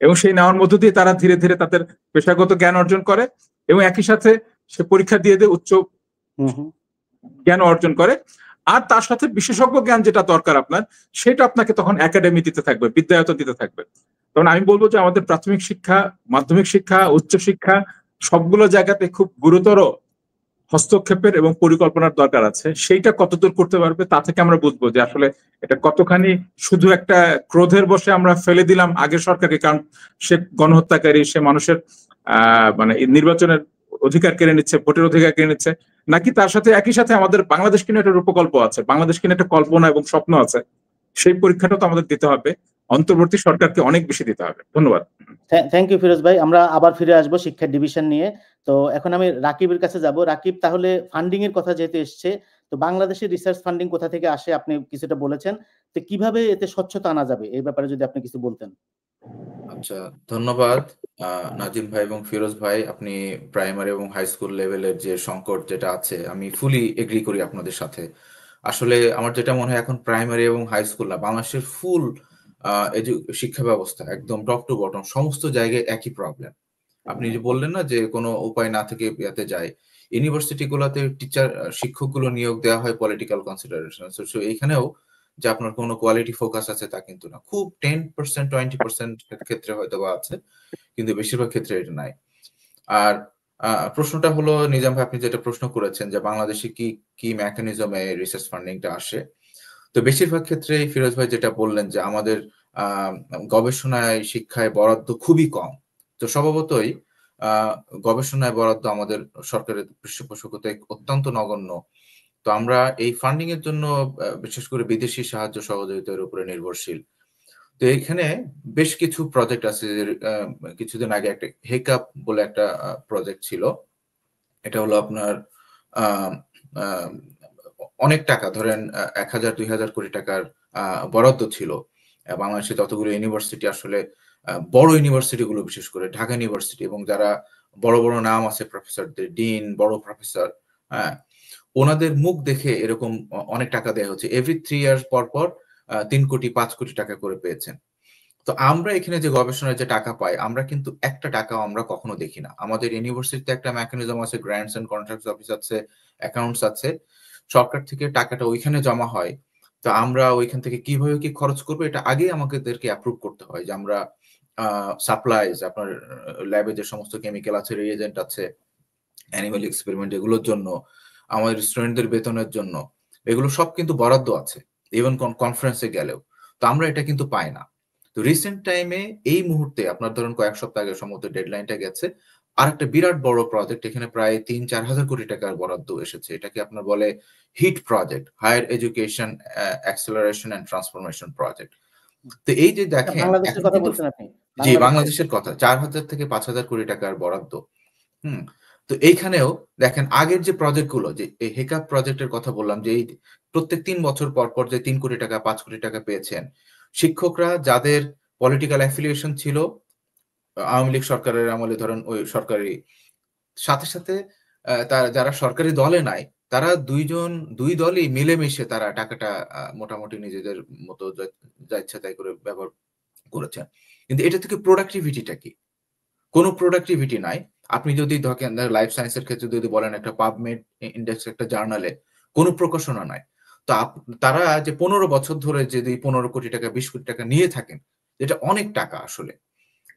এবং সেই নেওয়ার মধ্য দিয়ে তারা ধীরে ধীরে তাদের পেশাগত জ্ঞান অর্জন করে এবং একই সাথে সে পরীক্ষা দিয়ে উচ্চ জ্ঞান অর্জন করে। আর তার সাথে বিশেষজ্ঞ জ্ঞান যেটা দরকার আপনার, সেটা আপনাকে তখন একাডেমি দিতে থাকবে, বিদ্যায়তন দিতে থাকবে। তখন আমি বলবো যে আমাদের প্রাথমিক শিক্ষা, মাধ্যমিক শিক্ষা, উচ্চ শিক্ষা সবগুলো জায়গাতে খুব গুরুতর হস্তক্ষেপের এবং পরিকল্পনার দরকার আছে। সেইটা কতদূর করতে পারবে তা থেকে আমরা বুঝবো যে আসলে এটা কতখানি শুধু একটা ক্রোধের বশে আমরা ফেলে দিলাম আগের সরকারকে, কারণ সে গণহত্যাকারী, সে মানুষের মানে নির্বাচনের অধিকার কেড়ে নিচ্ছে, ভোটের অধিকার কেড়ে নিচ্ছে, নাকি তার সাথে একই সাথে আমাদের বাংলাদেশ কিনে একটা রূপকল্প আছে, বাংলাদেশ কিনে একটা কল্পনা এবং স্বপ্ন আছে। সেই পরীক্ষাটা তো আমাদের দিতে হবে, অন্তর্বর্তী সরকারকে অনেক বেশি দিতে হবে। ধন্যবাদ। থ্যাংক ইউ ফিরোজ ভাই। আমরা আবার ফিরে আসবো শিক্ষার ডিভিশন নিয়ে। তো এখন আমি রাকিবের কাছে যাব। রাকিব, তাহলে ফান্ডিং এর কথা যেহেতু এসছে, তো বাংলাদেশের রিসার্চ ফান্ডিং কোথা থেকে আসে আপনি কিছুটা বলেছেন, তো কিভাবে এতে স্বচ্ছতা আনা যাবে এই ব্যাপারে যদি আপনি কিছু বলতেন। আচ্ছা, ধন্যবাদ নাজিম ভাই এবং ফিরোজ ভাই। আপনি প্রাইমারি এবং হাই স্কুল লেভেলের যে সংকট যেটা আছে, আমি ফুলি এগ্রি করি আপনাদের সাথে। আসলে আমার যেটা মনে হয়, এখন প্রাইমারি এবং হাই স্কুল না, বাংলাদেশের ফুল শিক্ষা ব্যবস্থা একদম টপ টু বটম সমস্ত জায়গায় একই প্রবলেম। আপনি যে বললেন না যে কোনো উপায় না থেকে ইয়াতে যায়, ইউনিভার্সিটি গুলোতে শিক্ষকগুলো নিয়োগ দেওয়া হয় পলিটিক্যাল কনসিডারেশন। এইখানেও যে আপনার কোনো কোয়ালিটি ফোকাস আছে তা কিন্তু না। খুব 10% 20% ক্ষেত্রে হয়তো বা আছে, কিন্তু বেশিরভাগ ক্ষেত্রে এটা নাই। আর প্রশ্নটা হলো নিজাম ভাই, আপনি যেটা প্রশ্ন করেছেন যে বাংলাদেশে কি কি মেকানিজমে রিসার্চ ফান্ডিংটা আসে, তো বেশিরভাগ ক্ষেত্রে ফিরোজ ভাই যেটা বললেন যে আমাদের গবেষণায় শিক্ষায় বরাদ্দ খুবই কম। তো স্বভাবতই গবেষণায় বরাদ্দ আমাদের সরকারের পৃষ্ঠপোষকতায় অত্যন্ত নগণ্য। তো আমরা এই ফান্ডিং এর জন্য বিশেষ করে বিদেশি সাহায্য সহযোগিতার উপরে নির্ভরশীল। তো এখানে বেশ কিছু প্রজেক্ট আছে। কিছুদিন আগে একটা হেকাপ বলে একটা প্রজেক্ট ছিল। এটা হলো আপনার অনেক টাকা, ধরেন 1000-2000 কোটি টাকার বরাদ্দ ছিল। বাংলাদেশে ততগুলো ইউনিভার্সিটি, আসলে বড় ইউনিভার্সিটি গুলো, বিশেষ করে ঢাকা ইউনিভার্সিটি, এবং যারা বড় বড় নাম আছে, প্রফেসরদের, ডিন, বড় প্রফেসর, হ্যাঁ, ওনাদের মুখ দেখে এরকম অনেক টাকা দেওয়া হচ্ছে। এভরি 3 ইয়ার্স পর পর 3 কোটি 5 কোটি টাকা করে পেয়েছেন। তো আমরা এখানে যে গবেষণার যে টাকা পাই, আমরা কিন্তু একটা টাকাও আমরা কখনো দেখি না। আমাদের ইউনিভার্সিটিতে একটা মেকানিজম আছে, গ্র্যান্টস এন্ড কন্ট্রাক্টস অফিস আছে, অ্যাকাউন্টস আছে, সরকার থেকে টাকাটা ওইখানে জমা হয়। তো আমরা ওইখান থেকে কিভাবে কি খরচ করবো এটা আগেই আমাদেরকে অ্যাপ্রুভ করতে হয়, যে আমরা সাপ্লাইজ, আপনার ল্যাবে যে সমস্ত কেমিক্যাল আছে, রিএজেন্ট আছে, অ্যানিমাল এক্সপেরিমেন্ট, এগুলোর জন্য, আমাদের স্টুডেন্টদের বেতনের জন্য, এগুলো সব কিন্তু বরাদ্দ আছে। ইভেন কনফারেন্সে গেলেও। তো আমরা এটা কিন্তু পাই না। তো রিসেন্ট টাইমে এই মুহূর্তে আপনার ধরুন কয়েক সপ্তাহ আগে সম্ভবত ডেডলাইনটা গেছে, আরেকটা বিরাট বড় প্রজেক্ট, এখানে প্রায় ৩-৪ হাজার কোটি টাকার বরাদ্দ এসেছে। এটাকে আপনার বলে HEAT project, higher education acceleration and transformation project. তো এই যে দেখেন বাংলাদেশের এখন কথা কিন্তু বলছেন আপনি? জি, বাংলাদেশের কথা ৪,০০০ থেকে ৫,০০০ কোটি টাকার বরাদ্দ। হুম। তো এইখানেও দেখেন আগের যে প্রজেক্ট গুলো, যে এই হেকাপ প্রজেক্টের কথা বললাম, যে এই প্রত্যেক ৩ বছর পর পর যে ৩ কোটি টাকা ৫ কোটি টাকা পেয়েছেন, শিক্ষকরা যাদের পলিটিক্যাল অ্যাফিলিয়েশন ছিল আওয়ামী লীগ সরকারের আমলে, ধরেন ওই সরকারি সাথে সাথে যারা সরকারি দলে নাই, তারা দুই দলই মিলেমিশে তারা টাকাটা মোটামুটি নিজেদের মতো যা ইচ্ছা তাই করে ব্যবহার করেছেন। কিন্তু এটা থেকে প্রোডাক্টিভিটিটা কি? কোনো প্রোডাক্টিভিটি নাই। আপনি যদি দেখেন লাইফ সায়েন্সের ক্ষেত্রে যদি বলেন, একটা পাবমেড ইন্ডেক্স একটা জার্নালে কোনো প্রকাশনা নাই। তো তারা যে ১৫ বছর ধরে যদি ১৫ কোটি টাকা ২০ কোটি টাকা নিয়ে থাকেন, যেটা অনেক টাকা আসলে।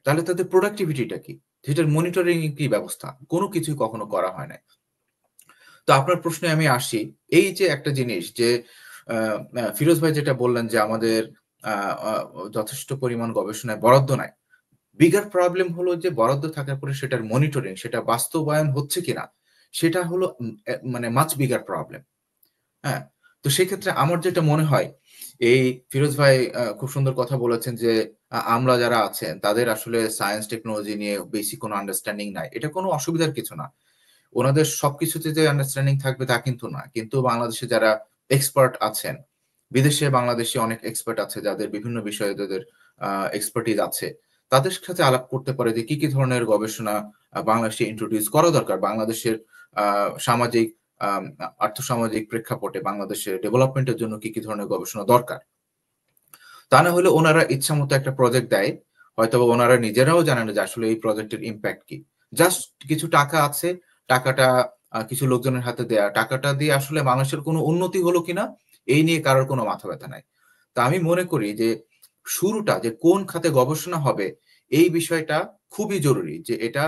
তাহলে তাদের প্রোডাক্টিভিটিটা কি? সেটার মনিটরিং কি ব্যবস্থা? কোনো কিছুই কখনো করা হয় নাই। তো আপনার প্রশ্নে আমি আসি, এই যে একটা জিনিস যে আ আ ফিরোজ ভাই যেটা বললেন যে আমাদের আ আ যথেষ্ট পরিমাণ গবেষণায় বরাদ্দ নাই। বিগার প্রবলেম হলো যে বরাদ্দ থাকার পরে সেটার মনিটরিং, সেটা বাস্তবায়ন হচ্ছে কিনা, সেটা হলো মানে মাচ বিগার প্রবলেম। হ্যাঁ? তো সেক্ষেত্রে আমার যেটা মনে হয়, এই ফিরোজ ভাই খুব সুন্দর কথা বলেছেন যে আমরা যারা আছেন তাদের আসলে সায়েন্স টেকনোলজি নিয়ে বেসিক কোনো আন্ডারস্ট্যান্ডিং নাই। এটা কোনো অসুবিধার কিছু না। উনাদের সবকিছুতে যে আন্ডারস্ট্যান্ডিং থাকবে তা কিন্তু না। কিন্তু বাংলাদেশে যারা এক্সপার্ট আছেন, বিদেশে বাংলাদেশী অনেক এক্সপার্ট আছে যাদের বিভিন্ন বিষয়ে যাদের এক্সপার্টিজ আছে। তাদের সাথে আলাপ করতে পারে যে কি ধরনের গবেষণা বাংলাদেশে ইন্ট্রোডিউস করা দরকার। বাংলাদেশের আ সামাজিক আর্থসামাজিক প্রেক্ষাপটে বাংলাদেশের ডেভেলপমেন্ট এর জন্য কি ধরনের গবেষণা দরকার। তা না হলে ওনারা ইচ্ছামত একটা প্রজেক্ট দেয়। হয়তোবা ওনারা নিজেরাও জানেন না যে আসলে এই প্রজেক্টের ইমপ্যাক্ট কি। জাস্ট কিছু টাকা আছে, টাকাটা কিছু লোকজনের হাতে দেয়া। টাকাটা দিয়ে আসলে মানুষের কোনো উন্নতি হলো কিনা এই নিয়ে কারোর কোনো মাথা ব্যাথা নাই। তো আমি মনে করি যে শুরুটা যে কোন খাতে গবেষণা হবে, এই বিষয়টা খুবই জরুরি। যে এটা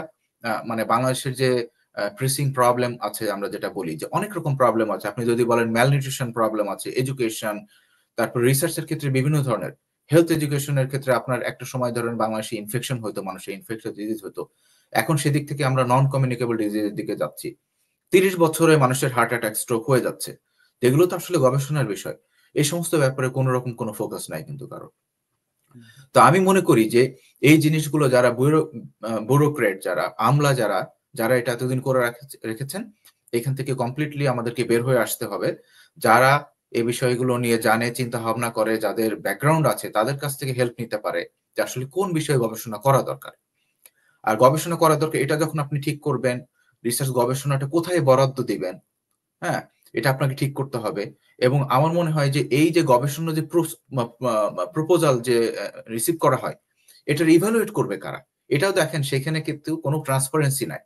মানে বাংলাদেশের যে প্রেসিং প্রবলেম আছে, আমরা যেটা বলি যে অনেক রকম প্রবলেম আছে। আপনি যদি বলেন ম্যালনিউট্রিশন প্রবলেম আছে, এডুকেশন, তারপর রিসার্চ এর ক্ষেত্রে বিভিন্ন ধরনের। হেলথ এডুকেশন এর ক্ষেত্রে আপনার একটা সময় ধরেন বাংলাদেশে ইনফেকশন হইতো, মানুষের ইনফেকশন ডিজিজ হতো। এখন সেদিক থেকে আমরা নন কমিউনিকেবল ডিজিজ এর দিকে যাচ্ছি। ৩০ বছরে মানুষের হার্ট অ্যাটাক, স্ট্রোক হয়ে যাচ্ছে। এগুলো তো আসলে গবেষণার বিষয়। এই সমস্ত ব্যাপারে কোন রকম কোন ফোকাস নাই কিন্তু কারো। তো আমি মনে করি যে এই জিনিসগুলো যারা ব্যুরোক্রেট, যারা আমলা, যারা এটা এতদিন করে রেখেছেন, এখান থেকে কমপ্লিটলি আমাদেরকে বের হয়ে আসতে হবে। যারা এই বিষয়গুলো নিয়ে জানে, চিন্তা ভাবনা করে, যাদের ব্যাকগ্রাউন্ড আছে, তাদের কাছ থেকে হেল্প নিতে পারে যে আসলে কোন বিষয়ে গবেষণা করা দরকার। আর গবেষণা করা দরকার এটা যখন আপনি ঠিক করবেন, রিসার্চ গবেষণাটা কোথায় বরাদ্দ দিবেন, হ্যাঁ? এটা আপনাকে ঠিক করতে হবে। এবং আমার মনে হয় যে এই যে গবেষণা যে প্রপোজাল যে রিসিভ করা হয়, এটার ইভালুয়েট করবে কারা? এটাও দেখেন, সেখানে কিন্তু কোনো ট্রান্সপারেন্সি নাই।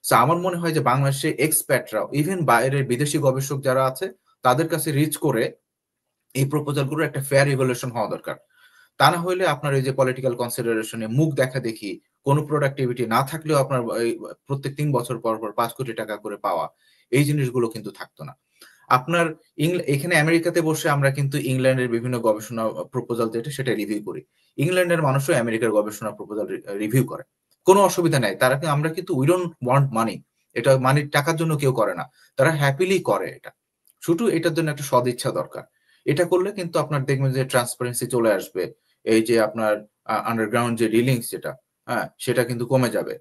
সো আমার মনে হয় যে বাংলাদেশের এক্সপার্টরা, ইভেন বাইরের বিদেশি গবেষক যারা আছে, তাদের কাছে রিচ করে এই প্রপোজাল গুলোর একটা ফেয়ার ইভালুয়েশন হওয়া দরকার। তা না হইলে আপনার এই যে পলিটিক্যাল কনসিডারেশন এ মুখ দেখা-দেখি, কোনো প্রোডাক্টিভিটি না থাকলেও আপনার এই প্রত্যেক ৩ বছর পর ৫ কোটি টাকা করে পাওয়া, এই জিনিসগুলো কিন্তু থাকতো না। আপনার এখানে আমেরিকাতে বসে আমরা কিন্তু ইংল্যান্ডের বিভিন্ন গবেষণা প্রপোজাল যেটা সেটা রিভিউ করি। ইংল্যান্ডের মানুষও আমেরিকার গবেষণা প্রপোজাল রিভিউ করে। কোনো অসুবিধা নাই। আমরা কিন্তু উই ডোন্ট ওয়ান্ট মানি। এটা মানির টাকার জন্য কেউ করে না। তারা হ্যাপিলি করে এটা। শুধু এটার জন্য একটা সদিচ্ছা দরকার। এটা করলে কিন্তু আপনার দেখবেন যে ট্রান্সপারেন্সি চলে আসবে। এই যে আপনার আন্ডারগ্রাউন্ড যে ডিলিংস যেটা, হ্যাঁ? সেটা কিন্তু কমে যাবে।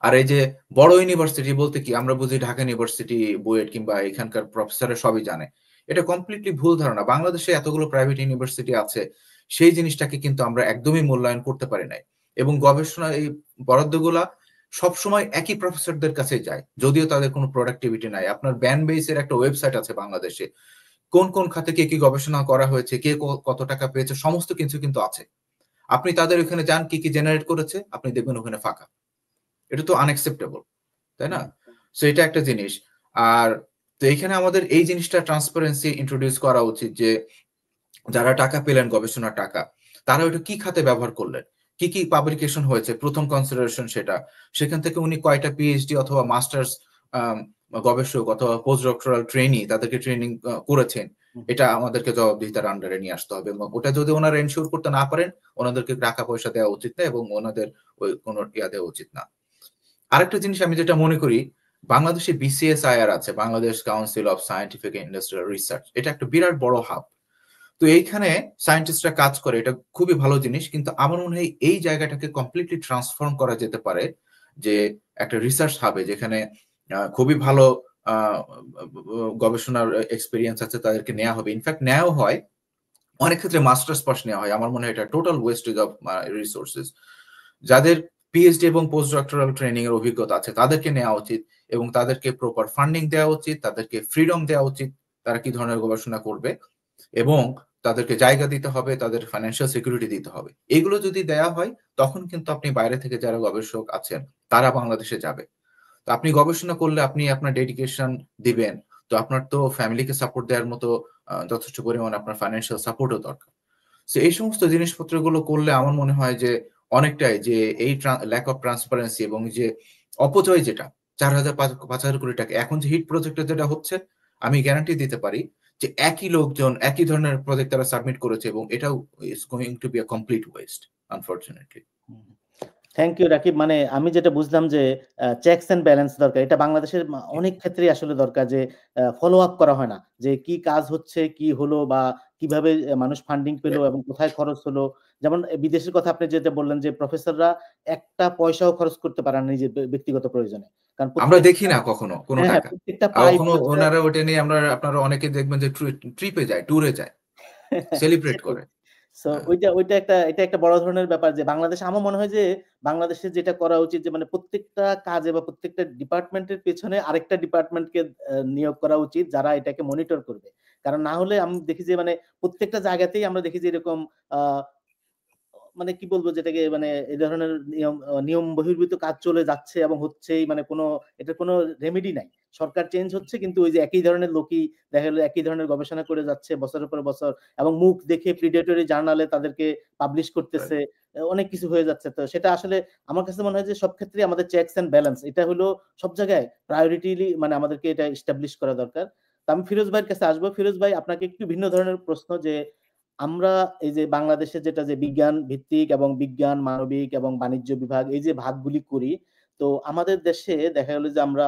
আর এই যে বড় ইউনিভার্সিটি বলতে কি আমরা বুঝি ঢাকা ইউনিভার্সিটি, বুয়েট কিংবা এখানকার প্রফেসররা সবই জানে। এটা কমপ্লিটলি ভুল ধারণা। বাংলাদেশে এতগুলো প্রাইভেট ইউনিভার্সিটি আছে, সেই জিনিসটাকে কিন্তু আমরা একদমই মূল্যায়ন করতে পারি নাই। এবং গবেষণা এই বরাদ্দগুলা সবসময় একই প্রফেসরদের কাছে যায়। যদিও তাদের কোনো প্রোডাক্টিভিটি নাই। আপনার ব্যান বেস এর একটা ওয়েবসাইট আছে বাংলাদেশে। কোন খাতে কি গবেষণা করা হয়েছে, কে কত টাকা পেয়েছে, সমস্ত কিছু কিন্তু আছে। আপনি তাদের ওখানে যান, কি জেনারেট করেছে, আপনি দেখবেন ওখানে ফাঁকা। এটা তো আনএক্সেপ্টেবল, তাই না? সো এটা একটা জিনিস। আর তো এখানে আমাদের এই জিনিসটা ট্রান্সপারেন্সি ইন্ট্রোডিউস করা উচিত যে যারা টাকা পেলেন, গবেষণার টাকা, তারা ওটা কি খাতে ব্যবহার করলেন, কি পাবলিকেশন হয়েছে, প্রথম কনসিডারেশন সেটা। সেখান থেকে উনি কয়টা পিএইচডি অথবা মাস্টার্স গবেষক অথবা পোস্ট ডক্টরাল ট্রেনি তাদেরকে ট্রেনিং করেছেন, এটা আমাদেরকে জবাবদিহিতার আন্ডারে নিয়ে আসতে হবে, এবং ওটা যদি ওনারা এনশিওর করতে না পারেন, ওনাদেরকে টাকা পয়সা দেওয়া উচিত না এবং ওনাদের ওই কোনো ইয়া দেওয়া উচিত না। আরেকটা জিনিস আমি যেটা মনে করি, বাংলাদেশে BCSIR আছে, Bangladesh council of scientific and industrial research, এটা একটা বিরাট বড় হাব। তো এইখানে সায়েন্টিস্টরা কাজ করে, এটা খুবই ভালো জিনিস, কিন্তু আমার মনে হয় এই জায়গাটাকে কমপ্লিটলি ট্রান্সফর্ম করা যেতে পারে, যে একটা রিসার্চ হাবে যেখানে খুবই ভালো গবেষণার এক্সপিরিয়েন্স আছে তাদেরকে নেওয়া হবে, ইনফ্যাক্ট নেওয়া হয় অনেক ক্ষেত্রে মাস্টার্স পাস নেওয়া হয়। আমার মনে হয় এটা টোটাল ওয়েস্টেজ অফ রিসোর্সেস। যাদের পিএইচডি এবং পোস্ট ডক্টরাল ট্রেনিং এর অভিজ্ঞতা আছে তাদেরকে নেওয়া উচিত এবং তাদেরকে প্রপার ফান্ডিং দেওয়া উচিত, তাদেরকে ফ্রিডম দেওয়া উচিত তারা কি ধরনের গবেষণা করবে, এবং তাদেরকে জায়গা দিতে হবে, তাদের ফাইন্যান্সিয়াল সিকিউরিটি দিতে হবে। এগুলো যদি দেওয়া হয় তখন কিন্তু আপনি বাইরে থেকে যারা গবেষক আছেন তারা বাংলাদেশে যাবে। তো আপনি গবেষণা করলে আপনি আপনার ডেডিকেশন দিবেন, তো আপনার তো ফ্যামিলিকে সাপোর্ট দেওয়ার মতো যথেষ্ট পরিমাণ আপনার ফাইন্যান্সিয়াল সাপোর্টও দরকার। তো এই সমস্ত জিনিসপত্রগুলো করলে আমার মনে হয় যে অনেকটাই যে এই ল্যাক অফ ট্রান্সপারেন্সি এবং যে অপচয়, যেটা 4,000-5,000 কোটি টাকা এখন যে হিট প্রজেক্টে যেটা হচ্ছে, আমি গ্যারান্টি দিতে পারি যে একই লোকজন একই ধরনের প্রজেক্ট তারা সাবমিট করেছে এবং এটাও is going to be a complete waste unfortunately. Thank you Rakib. মানে আমি যেটা বুঝলাম যে চেকস এন্ড ব্যালেন্স দরকার, এটা বাংলাদেশের অনেক ক্ষেত্রেই আসলে দরকার, যে ফলো আপ করা হয় না যে কি কাজ হচ্ছে, কি হলো, বা কিভাবে মানুষ ফান্ডিং পেলো এবং কোথায় খরচ হলো। যেমন বিদেশের কথা আপনি যেটা বললেন যে প্রফেসররা একটা পয়সাও খরচ করতে পারে না নিজের ব্যক্তিগত প্রয়োজনে, কারণ আমরা দেখি না কখনো কোনো হ্যাঁ, টাকা, প্রত্যেকটা আর পাই কখনো ওনারা ওটা নিয়ে আপনারা অনেকে দেখবেন যে ট্রিপে যায়, ট্যুরে যায়, সেলিব্রেট করে। সো এটা একটা বড় ধরনের ব্যাপার যে বাংলাদেশে আমার মনে হয় যে বাংলাদেশে যেটা করা উচিত যে মানে প্রত্যেকটা কাজে বা প্রত্যেকটা ডিপার্টমেন্টের পেছনে আরেকটা ডিপার্টমেন্টকে নিয়োগ করা উচিত যারা এটাকে মনিটর করবে। কারণ না হলে আমি দেখি যে মানে প্রত্যেকটা জায়গাতেই আমরা দেখি যে এরকম মানে কি বলবো, যেটাকে মানে এই ধরনের নিয়ম বহির্ভূত কাজ চলে যাচ্ছে এবং হচ্ছেই, মানে এটার কোনো রেমেডি নাই। সরকার চেঞ্জ হচ্ছে কিন্তু ওই যে একই ধরনের লোকই দেখা গেল একই ধরনের গবেষণা করে যাচ্ছে বছরের পর বছর, এবং মুখ দেখে প্রিডেটরি জার্নালে তাদেরকে পাবলিশ করতেছে, অনেক কিছু হয়ে যাচ্ছে। তো সেটা আসলে আমার কাছে মনে হয় যে সব ক্ষেত্রে আমাদের চেকস এন্ড ব্যালেন্স এটা হলো সব জায়গায় প্রায়োরিটিলি, মানে আমাদেরকে এটা এস্টাবলিশ করা দরকার। তো আমি ফিরোজ ভাইয়ের কাছে আসবো। ফিরোজ ভাই, আপনাকে একটু ভিন্ন ধরনের প্রশ্ন, যে আমরা এই যে বাংলাদেশে যেটা যে বিজ্ঞান ভিত্তিক এবং বিজ্ঞান, মানবিক এবং বাণিজ্য বিভাগ এই যে ভাগগুলি করি, তো আমাদের দেশে দেখা গেল যে আমরা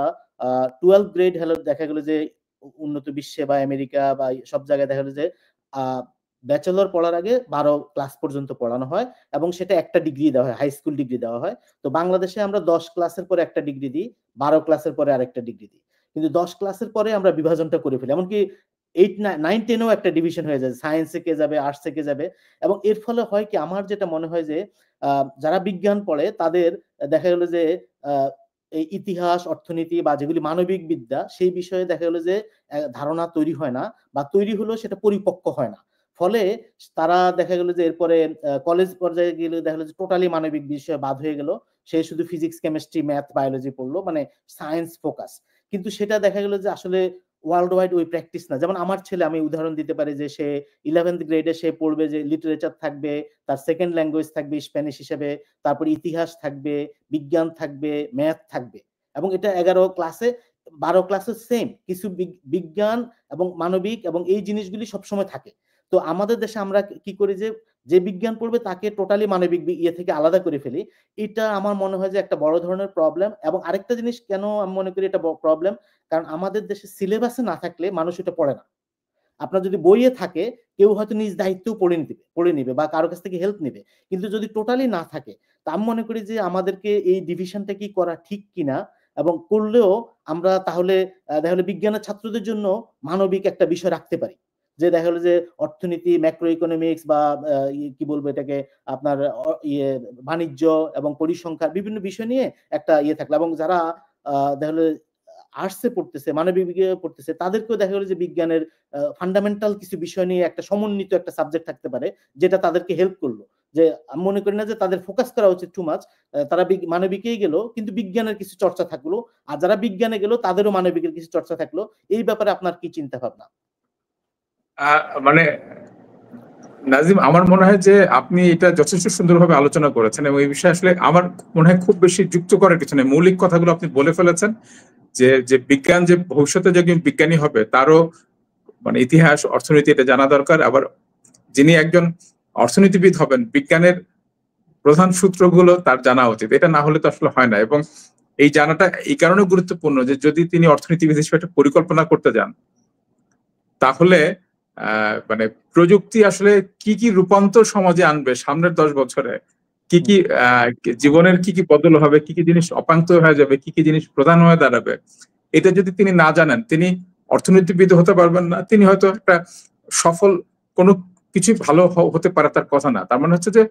12 গ্রেড হলো, দেখা গেল যে উন্নত বিশ্বে বা আমেরিকা বা সব জায়গায় দেখা গেল যে ব্যাচেলর পড়ার আগে 12 ক্লাস পর্যন্ত পড়ানো হয় এবং সেটা একটা ডিগ্রি দেওয়া হয়, হাই স্কুল ডিগ্রি দেওয়া হয়। তো বাংলাদেশে আমরা 10 ক্লাসের পরে একটা ডিগ্রি দিই, 12 ক্লাসের পরে আরেকটা ডিগ্রি দিই। কিন্তু 10 ক্লাসের পরে আমরা বিভাজনটা করে ফেলি, এমনকি 8, 9, 10 ও একটা ডিভিশন হয়ে যায়, সায়েন্সে কে যাবে, আর্টসে কে যাবে। এবং এর ফলে হয় কি, আমার যেটা মনে হয় যে যারা বিজ্ঞান পড়ে তাদের দেখা গেল যে এই ইতিহাস, অর্থনীতি বা যেগুলি মানবিক বিদ্যা সেই বিষয়ে দেখা গেল যে ধারণা তৈরি হয় না, বা তৈরি হলেও সেটা পরিপক্ক হয় না। ফলে তারা দেখা গেল যে এরপরে কলেজ পর্যায়ে গেলে দেখা গেল যে টোটালি মানবিক বিষয়ে বাদ হয়ে গেল, সে শুধু ফিজিক্স, কেমিস্ট্রি, ম্যাথ, বায়োলজি পড়লো, মানে সায়েন্স ফোকাস। কিন্তু সেটা দেখা গেল যে আসলে ওয়ার্ল্ড ওয়াইড ওই প্র্যাকটিস না। যেমন আমার ছেলে, আমি উদাহরণ দিতে পারি যে সে 11th গ্রেডে সে পড়বে যে লিটারেচার থাকবে, তার সেকেন্ড ল্যাঙ্গুয়েজ থাকবে স্প্যানিশ হিসেবে, তারপর ইতিহাস থাকবে, বিজ্ঞান থাকবে, ম্যাথ থাকবে, এবং এটা 11 ক্লাসে 12 ক্লাসে সেম কিছু বিজ্ঞান এবং মানবিক এবং এই জিনিসগুলি সবসময় থাকে। তো আমাদের দেশে আমরা কি করি যে বিজ্ঞান পড়বে তাকে টোটালি মানবিক ইয়ে থেকে আলাদা করে ফেলি। এটা আমার মনে হয় যে একটা বড় ধরনের প্রবলেম। এবং আরেকটা জিনিস কেন আমি মনে করি এটা প্রবলেম, কারণ আমাদের দেশে সিলেবাসে না থাকলে মানুষ এটা পড়ে না। আপনার যদি বইয়ে থাকে কেউ হয়তো নিজ দায়িত্বেও পড়ে নিবে বা কারো কাছ থেকে হেল্প নিবে, কিন্তু যদি টোটালি না থাকে, তা আমি মনে করি যে আমাদেরকে এই ডিভিশনটা কি করা ঠিক কিনা, এবং করলেও আমরা তাহলে দেখা গেলো বিজ্ঞানের ছাত্রদের জন্য মানবিক একটা বিষয় রাখতে পারি, যে দেখা গেলো যে অর্থনীতি, ম্যাক্রো ইকোনমিক্স বা কি বলবো এটাকে আপনার বাণিজ্য এবং পরিসংখ্যান বিভিন্ন বিষয় নিয়ে একটা থাকলো, এবং যারা দেখা গেলো আর্টসে পড়তেছে, মানবিক বিজ্ঞানে পড়তেছে, তাদেরকেও দেখা গেল যে বিজ্ঞানের ফান্ডামেন্টাল কিছু বিষয় নিয়ে একটা সমন্বিত একটা সাবজেক্ট থাকতে পারে, যেটা তাদেরকে হেল্প করলো। যে আমি মনে করি না যে তাদের ফোকাস করা উচিত টু মাচ, তারা মানবিকেই গেল কিন্তু বিজ্ঞানের কিছু চর্চা থাকলো, আর যারা বিজ্ঞানে গেল তাদেরও মানবিকের কিছু চর্চা থাকলো। এই ব্যাপারে আপনার কি চিন্তা ভাবনা? মানে নাজিম, আমার মনে হয় যে আপনি এটা যথেষ্ট সুন্দরভাবে আলোচনা করেছেন এবং এই বিষয়ে আসলে আমার মনে হয় খুব বেশি যুক্ত করার কিছু নেই। মৌলিক কথাগুলো আপনি বলে ফেলেছেন, যে বিজ্ঞান যে ভবিষ্যতে যে বিজ্ঞানী হবে তারও মানে ইতিহাস অর্থনীতি এটা জানা দরকার। আবার যিনি একজন অর্থনীতিবিদ হবেন, বিজ্ঞানের প্রধান সূত্রগুলো তার জানা উচিত। এটা না হলে তো আসলে হয় না। এবং এই জানাটা এই কারণে গুরুত্বপূর্ণ যে যদি তিনি অর্থনীতিবিদ হিসেবে একটা পরিকল্পনা করতে যান, তাহলে মানে প্রযুক্তি আসলে কি কি রূপান্তর সমাজে আনবে সামনের 10 বছরে, কি কি জীবনের কি কি বদল হবে, কি কি জিনিস অপাঙ্ক্ত হয়ে যাবে, কি কি জিনিস প্রধান হয়ে দাঁড়াবে, এটা যদি তিনি না জানেন, তিনি অর্থনীতিবিদ হতে পারবেন না। তিনি হয়তো একটা সফল কোনো কিছুই ভালো হতে পারে তার কথা না। তার মানে হচ্ছে যে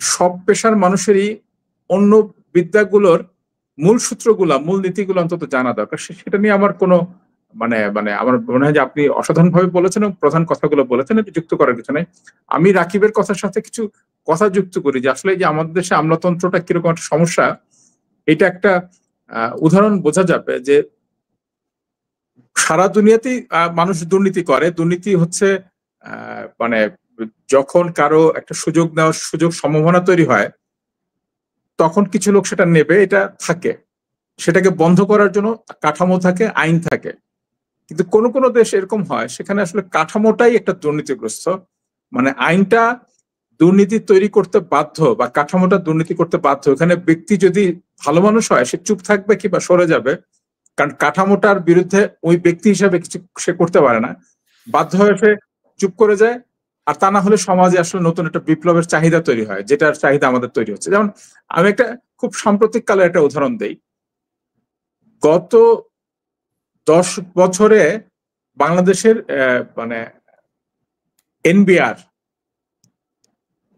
সব পেশার মানুষেরই অন্য বিদ্যাগুলোর মূল সূত্রগুলা, মূল নীতিগুলো অন্তত জানা দরকার। সেটা নিয়ে আমার কোনো মানে আমার মনে হয় যে আপনি অসাধারণ ভাবে বলেছেন এবং প্রধান কথাগুলো বলেছেন, এটা যুক্ত করার কিছু নাই। আমি রাকিবের কথার সাথে কিছু কথা যুক্ত করি যে আসলে যে আমাদের দেশে আমলাতন্ত্রটা কিরকম একটা সমস্যা, এটা একটা উদাহরণ বোঝা যাবে যে সারা দুনিয়াতেই মানুষ দুর্নীতি করে। দুর্নীতি হচ্ছে মানে যখন কারো একটা সুযোগ নেওয়ার সুযোগ সম্ভাবনা তৈরি হয়, তখন কিছু লোক সেটা নেবে, এটা থাকে। সেটাকে বন্ধ করার জন্য কাঠামো থাকে, আইন থাকে। কিন্তু কোন কোন দেশ এরকম হয় সেখানে আসলে কাঠামোটাই একটা দুর্নীতিগ্রস্ত, মানে আইনটা দুর্নীতি তৈরি করতে বাধ্য বা কাঠামোটা দুর্নীতি করতে বাধ্য। এখানে ব্যক্তি যদি ভালো মানুষ হয় সে চুপ থাকবে কিংবা সরে যাবে, কারণ কাঠামোটার বিরুদ্ধে ওই ব্যক্তি হিসাবে কিছু সে করতে পারে না, বাধ্য হয়ে সে চুপ করে যায়। আর তা না হলে সমাজে আসলে নতুন একটা বিপ্লবের চাহিদা তৈরি হয়, যেটার চাহিদা আমাদের তৈরি হচ্ছে। যেমন আমি একটা খুব সাম্প্রতিক কালের একটা উদাহরণ দেই। গত 10 বছরে বাংলাদেশের মানে NBR,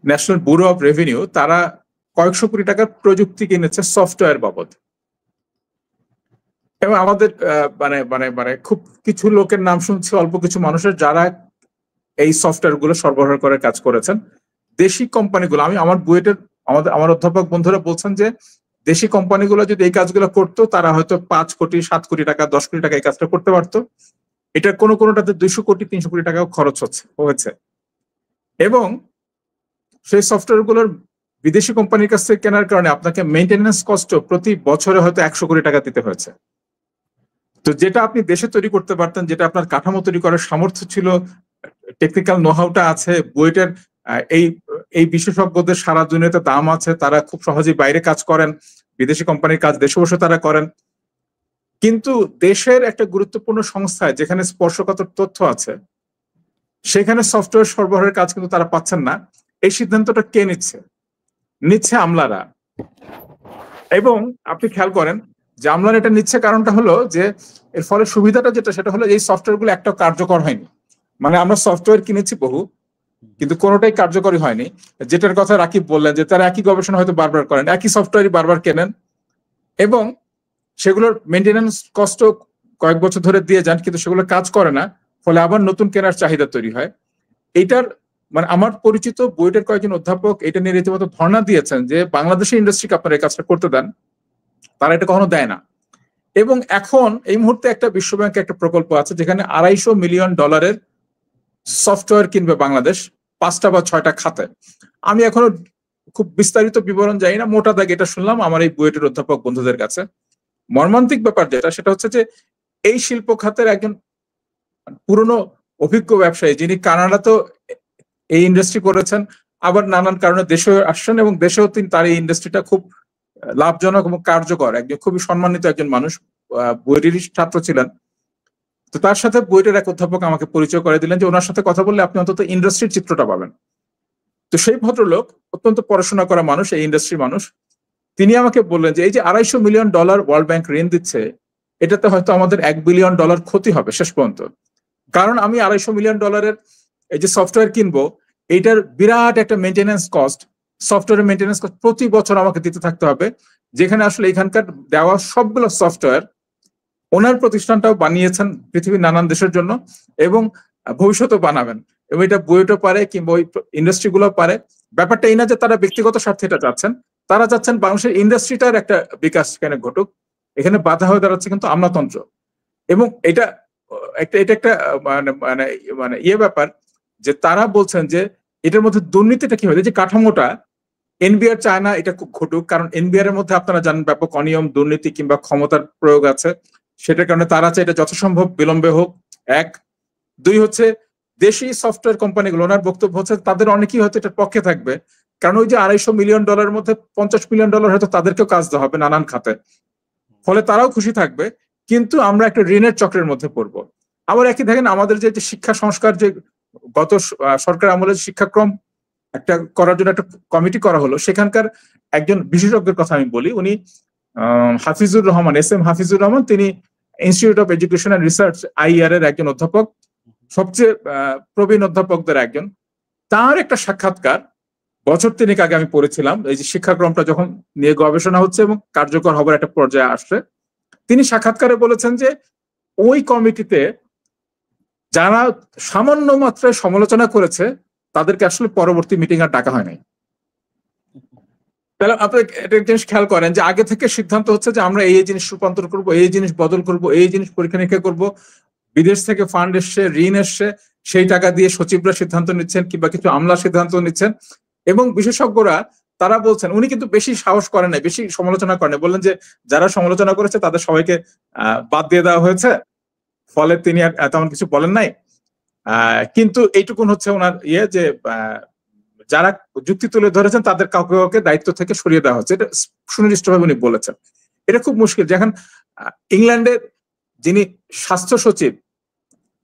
national bureau of revenue, তারা কয়েকশো কোটি টাকার প্রযুক্তি কিনেছে সফটওয়্যার বাবদ। এবং আমাদের মানে মানে মানে খুব কিছু লোকের নাম শুনছি, অল্প কিছু মানুষের, যারা এই সফটওয়্যার গুলো সরবরাহ করে কাজ করেছেন। দেশি কোম্পানিগুলো, আমি আমার বুয়েটের আমার অধ্যাপক বন্ধুরা বলছেন যে দেশি কোম্পানিগুলো যদি এই কাজগুলো করতো, তারা হয়তো 5 কোটি 7 কোটি টাকা 10 কোটি টাকা এই কাজটা করতে পারতো। এটা কোনোটাতে 200 কোটি 300 কোটি টাকাও খরচ হয়েছে। এবং সেই সফটওয়্যার গুলোর বিদেশি কোম্পানির কাছ থেকে কেনার কারণে আপনাকে মেইনটেনেন্স কস্ট প্রতি বছরে হয়তো 100 কোটি টাকা দিতে হয়েছে। তো যেটা আপনি দেশে তৈরি করতে পারতেন, যেটা আপনার কাঠামো তৈরি করার সামর্থ্য ছিল, টেকনিক্যাল নোহাউটা আছে, বুয়েটের এই বিশেষজ্ঞদের সারা দুনিয়াতে দাম আছে, তারা খুব সহজেই বাইরে কাজ করেন, বিদেশি কোম্পানির কাজ দেশে বসে তারা করেন। কিন্তু দেশের একটা গুরুত্বপূর্ণ সংস্থায় যেখানে স্পর্শকাতর তথ্য আছে, সেখানে সফটওয়্যার সরবরাহের কাজ কিন্তু তারা পাচ্ছেন না। এই সিদ্ধান্তটা কে নিচ্ছে আমলারা। এবং আপনি খেয়াল করেন যে আমলারা এটা নিচ্ছে, কারণটা হলো যে এর ফলে সুবিধাটা যেটা, সেটা হলো এই সফটওয়্যার গুলো একটা কার্যকর হয়নি। মানে আমরা সফটওয়্যার কিনেছি বহু, কিন্তু কোনোটাই কার্যকরী হয়নি। যেটার কথা রাকিব বললেন যে তারা একই গবেষণা হয়তো বারবার করেন, একই সফটওয়্যারই বারবার কেনেন এবং সেগুলোর মেইনটেনেন্স কষ্ট কয়েক বছর ধরে দিয়ে যান, কিন্তু সেগুলো কাজ করে না, ফলে আবার নতুন কেনার চাহিদা তৈরি হয়। এইটার মানে আমার পরিচিত বুয়েটের কয়েকজন অধ্যাপক এটা নিয়ে রীতিমতো ধর্ণা দিয়েছেন যে বাংলাদেশের ইন্ডাস্ট্রিকে আপনারা এই কাজটা করতে দেন, তারা এটা কখনো দেয় না। এবং এখন এই মুহূর্তে একটা বিশ্বব্যাংকে একটা প্রকল্প আছে যেখানে $250 মিলিয়ন সফটওয়্যার কিনবে বাংলাদেশ 5টা বা 6টা খাতে। আমি এখনো খুব বিস্তারিত বিবরণ জানি না, মোটা দাগে এটা শুনলাম আমার এই বুয়েটের অধ্যাপক বন্ধুদের কাছে। মর্মান্তিক ব্যাপার যেটা, সেটা হচ্ছে যে এই শিল্প খাতের একজন পুরনো অভিজ্ঞ ব্যবসায়ী, যিনি কানাডাতেও এই ইন্ডাস্ট্রি করেছেন, আবার নানান কারণে দেশে আসছেন এবং দেশেও তিনি তার এই ইন্ডাস্ট্রিটা খুব লাভজনক এবং কার্যকর, একজন খুবই সম্মানিত একজন মানুষ, বুয়েটেরই ছাত্র ছিলেন। তো তার সাথে বুয়েটের এক অধ্যাপক আমাকে পরিচয় করে দিলেন যে ওনার সাথে কথা বললে আপনি অন্তত ইন্ডাস্ট্রির চিত্রটা পাবেন। তো সেই ভদ্রলোক অত্যন্ত পড়াশোনা করা মানুষ, এই ইন্ডাস্ট্রির মানুষ, তিনি আমাকে বললেন যে এই যে $250 মিলিয়ন ওয়ার্ল্ড ব্যাংক ঋণ দিচ্ছে, এটাতে হয়তো আমাদের $1 বিলিয়ন ক্ষতি হবে শেষ পর্যন্ত। কারণ আমি $250 মিলিয়ন এই যে সফটওয়্যার কিনবো, এইটার বিরাট একটা মেইনটেনেন্স কস্ট, সফটওয়্যারের মেইনটেনেন্স কস্ট প্রতি বছর আমাকে দিতে থাকতে হবে, যেখানে আসলে এখানকার দেওয়া সবগুলো সফটওয়্যার ওনার প্রতিষ্ঠানটাও বানিয়েছেন পৃথিবীর নানান দেশের জন্য এবং ভবিষ্যতেও বানাবেন, এবং এটা বুয়েটও পারে কিংবা ওই ইন্ডাস্ট্রিগুলো পারে। ব্যাপারটা এই না যে তারা ব্যক্তিগত স্বার্থে এটা চাচ্ছেন, তারা চাচ্ছেন বাংলাদেশের ইন্ডাস্ট্রিটার একটা বিকাশ এখানে ঘটুক। এখানে বাধা হয়ে দাঁড়াচ্ছে কিন্তু আমলাতন্ত্র। এবং এটা একটা মানে ব্যাপার যে তারা বলছেন যে এটার মধ্যে দুর্নীতিটা কি হয়, যে কাঠামোটা এনবিআর চায় না এটা খুব ঘটুক, কারণ এনবিআর এর মধ্যে আপনারা জানেন ব্যাপক অনিয়ম, দুর্নীতি কিংবা ক্ষমতার প্রয়োগ আছে। সেটার কারণে তারা চায় এটা যথাসম্ভব বিলম্বে হোক, এক। দুই হচ্ছে দেশি সফটওয়্যার কোম্পানিগুলো, ওনার বক্তব্য হচ্ছে তাদের অনেকেই হয়তো এটার পক্ষে থাকবে, কারণ ওই যে $250 মিলিয়ন মধ্যে $50 মিলিয়ন হয়তো তাদেরকেও কাজ দেওয়া হবে নানান খাতে, ফলে তারাও খুশি থাকবে, কিন্তু আমরা একটা ঋণের চক্রের মধ্যে পড়বো। আবার একই দেখেন আমাদের যে শিক্ষা সংস্কার, যে গত সরকার আমলে শিক্ষাক্রম একটা করার জন্য একটা কমিটি করা হলো, সেখানকার একজন বিশেষজ্ঞের কথা আমি বলি, উনি হাফিজুর রহমান, SM হাফিজুর রহমান, তিনি institute of education and research IER এর একজন অধ্যাপক, সবচেয়ে প্রবীণ অধ্যাপকদের একজন। তার একটা সাক্ষাৎকার বছর 3 আগে আমি পড়েছিলাম, এই যে শিক্ষাক্রমটা যখন নিয়ে গবেষণা হচ্ছে এবং কার্যকর হবার একটা পর্যায়ে আসছে, তিনি সাক্ষাৎকারে বলেছেন যে ওই কমিটিতে যারা সামান্য মাত্রায় সমালোচনা করেছে তাদেরকে আসলে পরবর্তী মিটিং আর ডাকা হয় নাই। তাহলে আপনি একটা জিনিস খেয়াল করেন যে আগে থেকে সিদ্ধান্ত হচ্ছে যে আমরা এই জিনিস রূপান্তর করবো, এই জিনিস বদল করবো, এই জিনিস পরীক্ষা নিরীক্ষা করবো, বিদেশ থেকে ফান্ড এসছে, ঋণ এসছে, সেই টাকা দিয়ে সচিবরা সিদ্ধান্ত নিচ্ছেন কিংবা কিছু আমলা সিদ্ধান্ত নিচ্ছেন, এবং বিশেষজ্ঞরা তারা বলছেন, উনি কিন্তু বেশি সাহস করেন নাই, বেশি সমালোচনা করেন নাই, বললেন যে যারা সমালোচনা করেছে তাদের সবাইকে বাদ দিয়ে দেওয়া হয়েছে, ফলে তিনি আর তেমন কিছু বলেন নাই। কিন্তু এইটুকুন হচ্ছে ওনার যে যারা যুক্তি তুলে ধরেছেন তাদের কাউকে কাউকে দায়িত্ব থেকে সরিয়ে দেওয়া হচ্ছে, এটা সুনির্দিষ্টভাবে উনি বলেছেন। এটা খুব মুশকিল। যখন ইংল্যান্ডের যিনি স্বাস্থ্য সচিব,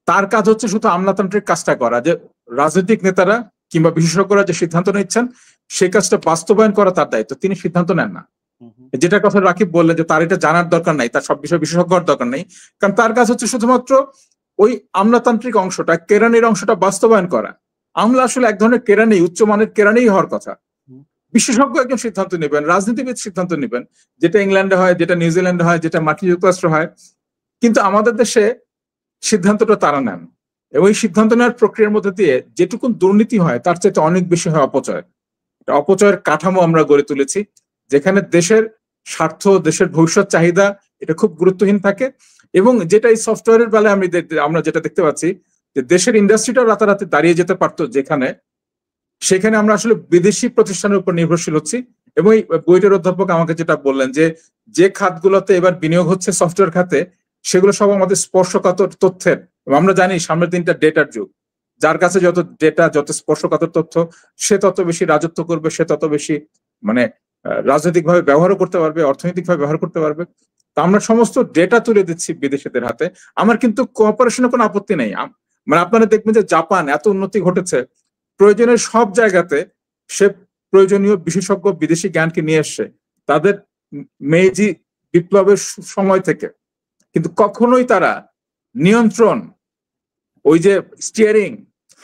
তার কাজ হচ্ছে শুধু আমলাতান্ত্রিক কাজটা করা, যে রাজনৈতিক নেতারা কিংবা বিশেষজ্ঞরা যে সিদ্ধান্ত নিচ্ছেন সেই কাজটা বাস্তবায়ন করা তার দায়িত্ব, তিনি সিদ্ধান্ত নেন না। যেটা কথা রাকিব বললেন যে তার এটা জানার দরকার নাই, তার সব বিষয়ে বিশেষজ্ঞ হওয়ার দরকার নেই, কারণ তার কাজ হচ্ছে শুধুমাত্র ওই আমলাতান্ত্রিক অংশটা, কেরানির অংশটা বাস্তবায়ন করা। আমলা আসলে এক ধরনের কেরানি, উচ্চমানের কেরানি হওয়ার কথা। বিশেষজ্ঞ একজন সিদ্ধান্ত নেবেন, রাজনীতিবিদ সিদ্ধান্ত নেবেন, যেটা ইংল্যান্ডে হয়, যেটা নিউজিল্যান্ডে হয়, যেটা মার্কিন যুক্তরাষ্ট্র হয়। কিন্তু আমাদের দেশে সিদ্ধান্তটা তারা নেন, এবং এই সিদ্ধান্ত নেওয়ার প্রক্রিয়ার মধ্যে দিয়ে যেটুকুন দুর্নীতি হয় তার চাইতে অনেক বেশি হয় অপচয়। অপচয়ের কাঠামো আমরা গড়ে তুলেছি, যেখানে দেশের স্বার্থ, দেশের ভবিষ্যৎ চাহিদা এটা খুব গুরুত্বহীন থাকে। এবং যেটা এই সফটওয়্যারের বেলায় আমরা যেটা দেখতে পাচ্ছি, যে দেশের ইন্ডাস্ট্রিটা রাতারাতি দাঁড়িয়ে যেতে পারতো যেখানে, সেখানে আমরা আসলে বিদেশি প্রতিষ্ঠানের উপর নির্ভরশীল হচ্ছি। এবং এই বইটার অধ্যাপক আমাকে যেটা বললেন, যে খাতগুলোতে এবার বিনিয়োগ হচ্ছে সফটওয়্যার খাতে, সেগুলো সব আমাদের স্পর্শকাতর তথ্যের। আমরা জানি সামনের দিনটা ডেটার যুগ, যার কাছে যত ডেটা, যত স্পর্শকাতর তথ্য, সে তত বেশি রাজত্ব করবে, সে তত বেশি মানে রাজনৈতিকভাবে ব্যবহারও করতে পারবে, অর্থনৈতিকভাবে ব্যবহার করতে পারবে। তা আমরা সমস্ত ডেটা তুলে দিচ্ছি বিদেশিদের হাতে। আমার কিন্তু কোঅপারেশনে কোনো আপত্তি নেই। মানে আপনারা দেখবেন যে জাপান এত উন্নতি ঘটেছে, প্রয়োজনের সব জায়গাতে সে প্রয়োজনীয় বিশেষজ্ঞ বিদেশি জ্ঞানকে নিয়ে এসছে তাদের মেইজি বিপ্লবের সময় থেকে, কিন্তু কখনোই তারা নিয়ন্ত্রণ, ওই যে স্টিয়ারিং,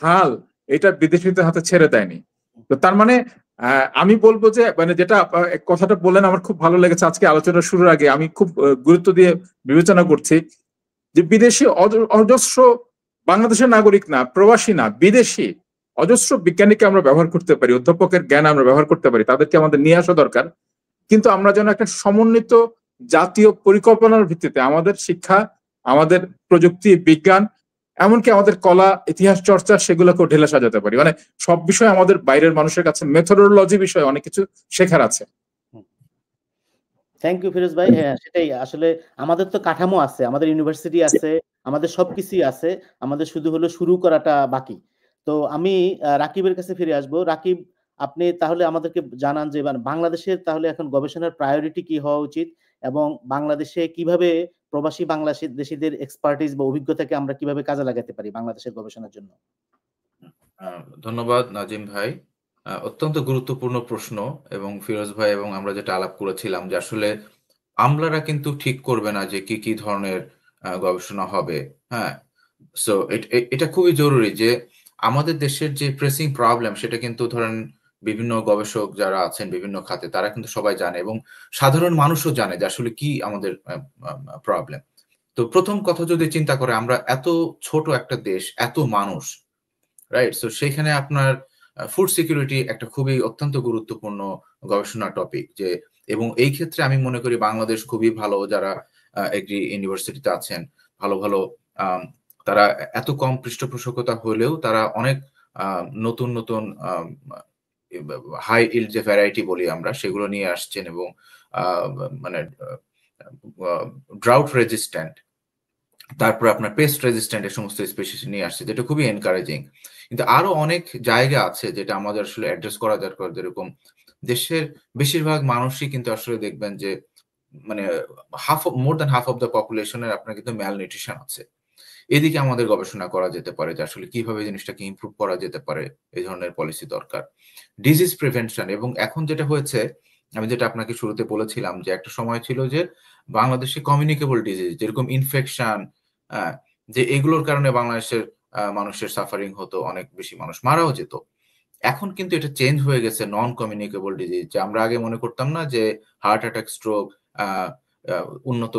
হাল, এটা বিদেশিদের হাতে ছেড়ে দেয়নি। তো তার মানে আমি বলবো যে মানে যেটা কথাটা বললেন আমার খুব ভালো লেগেছে, আজকে আলোচনা শুরুর আগে আমি খুব গুরুত্ব দিয়ে বিবেচনা করছি যে বিদেশি অজস্র, বাংলাদেশের নাগরিক না, প্রবাসী না, বিদেশি অজস্র বিজ্ঞানীকে আমরা ব্যবহার করতে পারি, অধ্যাপকের জ্ঞান আমরা ব্যবহার করতে পারি, তাদেরকে আমাদের নিয়ে আসা দরকার। কিন্তু আমরা যেন একটা সমন্বিত জাতীয় পরিকল্পনার ভিত্তিতে আমাদের শিক্ষা, আমাদের প্রযুক্তি, বিজ্ঞান, এমনকি আমাদের কলা, ইতিহাস চর্চা, সেগুলোকেও ঢেলে সাজাতে পারি। মানে সব বিষয়ে আমাদের বাইরের মানুষের কাছে মেথোডোলজি বিষয়ে অনেক কিছু শেখার আছে। থ্যাংক ইউ ফিরোজ ভাই। হ্যাঁ, সেটাই আসলে আমাদের তো কাঠামো আছে, আমাদের ইউনিভার্সিটি আছে, আমাদের সবকিছুই আছে, আমাদের শুধু হলো শুরু করাটা বাকি। তো আমি রাকিবের কাছে ফিরে আসবো। রাকিব, আপনি তাহলে আমাদেরকে জানান যে বাংলাদেশের তাহলে এখন গবেষণার প্রায়োরিটি কি হওয়া উচিত, এবং বাংলাদেশে কিভাবে প্রবাসী বাংলাদেশীদের এক্সপার্টিস বা অভিজ্ঞতাকে আমরা কিভাবে কাজে লাগাতে পারি বাংলাদেশের গবেষণার জন্য? ধন্যবাদ নাজিম ভাই, অত্যন্ত গুরুত্বপূর্ণ প্রশ্ন। এবং ফিরোজ ভাই এবং আমরা যেটা আলাপ করেছিলাম যে আসলে আমলারা কিন্তু ঠিক করবে না যে কি কি ধরনের গবেষণা হবে। হ্যাঁ, সো এটা খুবই জরুরি যে আমাদের দেশের যে প্রেসিং প্রবলেম, সেটা কিন্তু ধরেন বিভিন্ন গবেষক যারা আছেন বিভিন্ন খাতে তারা কিন্তু সবাই জানে, এবং সাধারণ মানুষও জানে যে আসলে কি আমাদের প্রবলেম। তো প্রথম কথা যদি চিন্তা করে, আমরা এত ছোট একটা দেশ, এত মানুষ, রাইট? সো সেখানে আপনার ফুড সিকিউরিটি একটা খুবই অত্যন্ত গুরুত্বপূর্ণ গবেষণা টপিক। এবং এই ক্ষেত্রে আমি মনে করি বাংলাদেশ খুবই ভালো, যারা এগ্রি ইউনিভার্সিটিতে আছেন, ভালো ভালো তারা এত কম পৃষ্ঠপোষকতা হলেও তারা অনেক নতুন নতুন হাই ইল্ড যে ভ্যারাইটি বলি আমরা, সেগুলো নিয়ে আসছেন, এবং মানে ড্রাউট রেজিস্ট্যান্ট তারপর আপনার পেস্ট রেজিস্ট্যান্ট এই সমস্ত স্পিসিস নিয়ে আসছে, যেটা খুবই এনকারেজিং। কিন্তু আরো অনেক জায়গা আছে যেটা আমাদের আসলে অ্যাড্রেস করা দরকার। যেরকম দেশের বেশিরভাগ মানুষই কিন্তু আসলে দেখবেন যে মানে more than half of the পপুলেশনের আপনার কিন্তু ম্যালনিউট্রিশন আছে। এদিকে আমাদের গবেষণা করা যেতে পারে যে আসলে কিভাবে জিনিসটাকে ইমপ্রুভ করা যেতে পারে। এই ধরনের পলিসি দরকার। ডিজিজ প্রিভেনশন, এবং এখন যেটা হয়েছে, আমি যেটা আপনাকে শুরুতে বলেছিলাম যে একটা সময় ছিল যে বাংলাদেশে কমিউনিকেবল ডিজিজ যেরকম ইনফেকশন, যে এগুলোর কারণে বাংলাদেশের মানুষের সাফারিং হতো, অনেক বেশি মানুষ মারাও যেত। এখন কিন্তু এটা চেঞ্জ হয়ে গেছে নন কমিউনিকেবল ডিজিজ, যে আমরা আগে মনে করতাম না যে হার্ট অ্যাটাক, স্ট্রোক উন্নত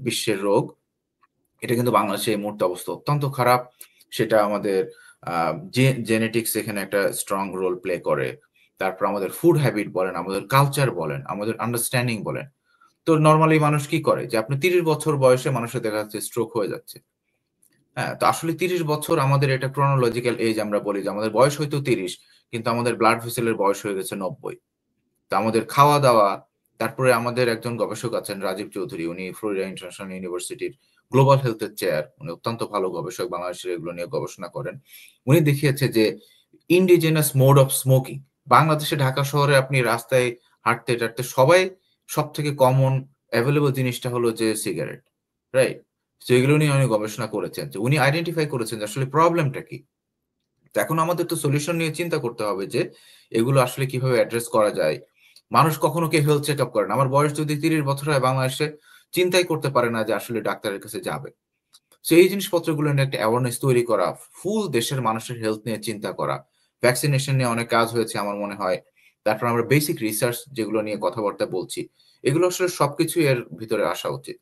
বিশ্বের রোগ। এটা কিন্তু বাংলাদেশে এই মুহূর্তে অবস্থা অত্যন্ত খারাপ। সেটা আমাদের জেনেটিক্স এখানে একটা স্ট্রং রোল প্লে করে। তারপর আমাদের ফুড হ্যাবিট বলেন, আমাদের কালচার বলেন, আমাদের আন্ডারস্ট্যান্ডিং বলেন। তো নরমালি মানুষ কি করে যে আপনি 30 বছর বয়সে মানুষের দেখা যাচ্ছে স্ট্রোক হয়ে যাচ্ছে। হ্যাঁ, তো আসলে 30 বছর আমাদের এটা ক্রোনোলজিক্যাল এজ, আমরা বলি যে আমাদের বয়স হয়তো 30, কিন্তু আমাদের ব্লাড ভেসেলের বয়স হয়ে গেছে 90। তো আমাদের খাওয়া-দাওয়া, তারপরে আমাদের একজন গবেষক আছেন রাজীব চৌধুরী, উনি ফ্লোরিডা ইন্টারন্যাশনাল ইউনিভার্সিটির গ্লোবাল হেলথের চেয়ার, উনি অত্যন্ত ভালো গবেষক, বাংলাদেশের এগুলো নিয়ে গবেষণা করেন। উনি দেখিয়েছে যে ইন্ডিজিনাস মোড অফ স্মোকিং, বাংলাদেশে ঢাকা শহরে আপনি রাস্তায় হাঁটতে টাটতে সবাই সবথেকে কমন অ্যাভেলেবল জিনিসটা হলো যে সিগারেট, রাইট? তো এগুলো নিয়ে উনি গবেষণা করেছেন, যে উনি আইডেন্টিফাই করেছেন যে আসলে প্রবলেমটা কি। তো এখন আমাদের তো সলিউশন নিয়ে চিন্তা করতে হবে যে এগুলো আসলে কিভাবে অ্যাড্রেস করা যায়। মানুষ কখনো কেউ হেলথ চেকআপ করে না। আমার বয়স যদি 30 বছর হয়, বাংলাদেশে চিন্তাই করতে পারে না যে আসলে ডাক্তারের কাছে যাবে। সো এই জিনিসপত্রগুলো নিয়ে একটা অ্যাওয়ারনেস তৈরি করা, ফুল দেশের মানুষের হেলথ নিয়ে চিন্তা করা। ভ্যাকসিনেশন নিয়ে অনেক কাজ হয়েছে আমার মনে হয়। তারপর আমরা বেসিক রিসার্চ যেগুলো নিয়ে কথাবার্তা বলছি, এগুলো আসলে সবকিছুই এর ভিতরে আসা উচিত।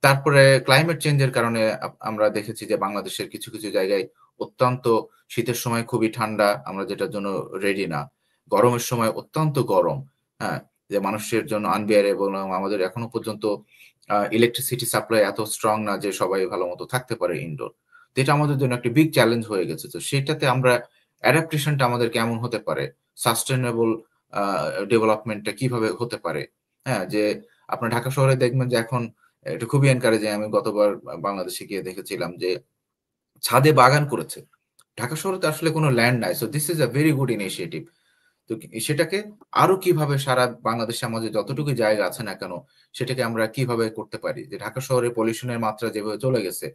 তারপরে ক্লাইমেট চেঞ্জ এর কারণে আমরা দেখেছি যে বাংলাদেশের কিছু, কিছু জায়গায় অত্যন্ত শীতের সময় খুবই ঠান্ডা, আমরা যেটার জন্য রেডি না। গরমের সময় অত্যন্ত গরম, হ্যাঁ? যে মানুষের জন্য আনবিয়ারেবল, এবং আমাদের এখনো পর্যন্ত ইলেকট্রিসিটি সাপ্লাই এত স্ট্রং না যে সবাই ভালোমতো থাকতে পারে ইনডোর। তো এটা আমাদের জন্য একটা বিগ চ্যালেঞ্জ হয়ে গেছে। তো সেটাতে আমরা অ্যাডাপ্টেশনটা আমাদের কেমন হতে পারে? সাস্টেইনেবল আ ডেভেলপমেন্টটা কিভাবে হতে পারে? হ্যাঁ? যে আপনার ঢাকা শহরে দেখবেন যে এখন এটা খুবই এনকারেজিং। আমি গতবার বাংলাদেশে গিয়ে দেখেছিলাম যে ছাদে বাগান করেছে। ঢাকা শহরে তো আসলে কোনো ল্যান্ড নাই। So this is a very good initiative. তো সেটাকে আরো কিভাবে সারা বাংলাদেশে আমাদের যতটুকু জায়গা আছে না কেন, সেটাকে আমরা কিভাবে করতে পারি? যে ঢাকা শহরে পলিউশনের মাত্রা যেভাবে চলে গেছে,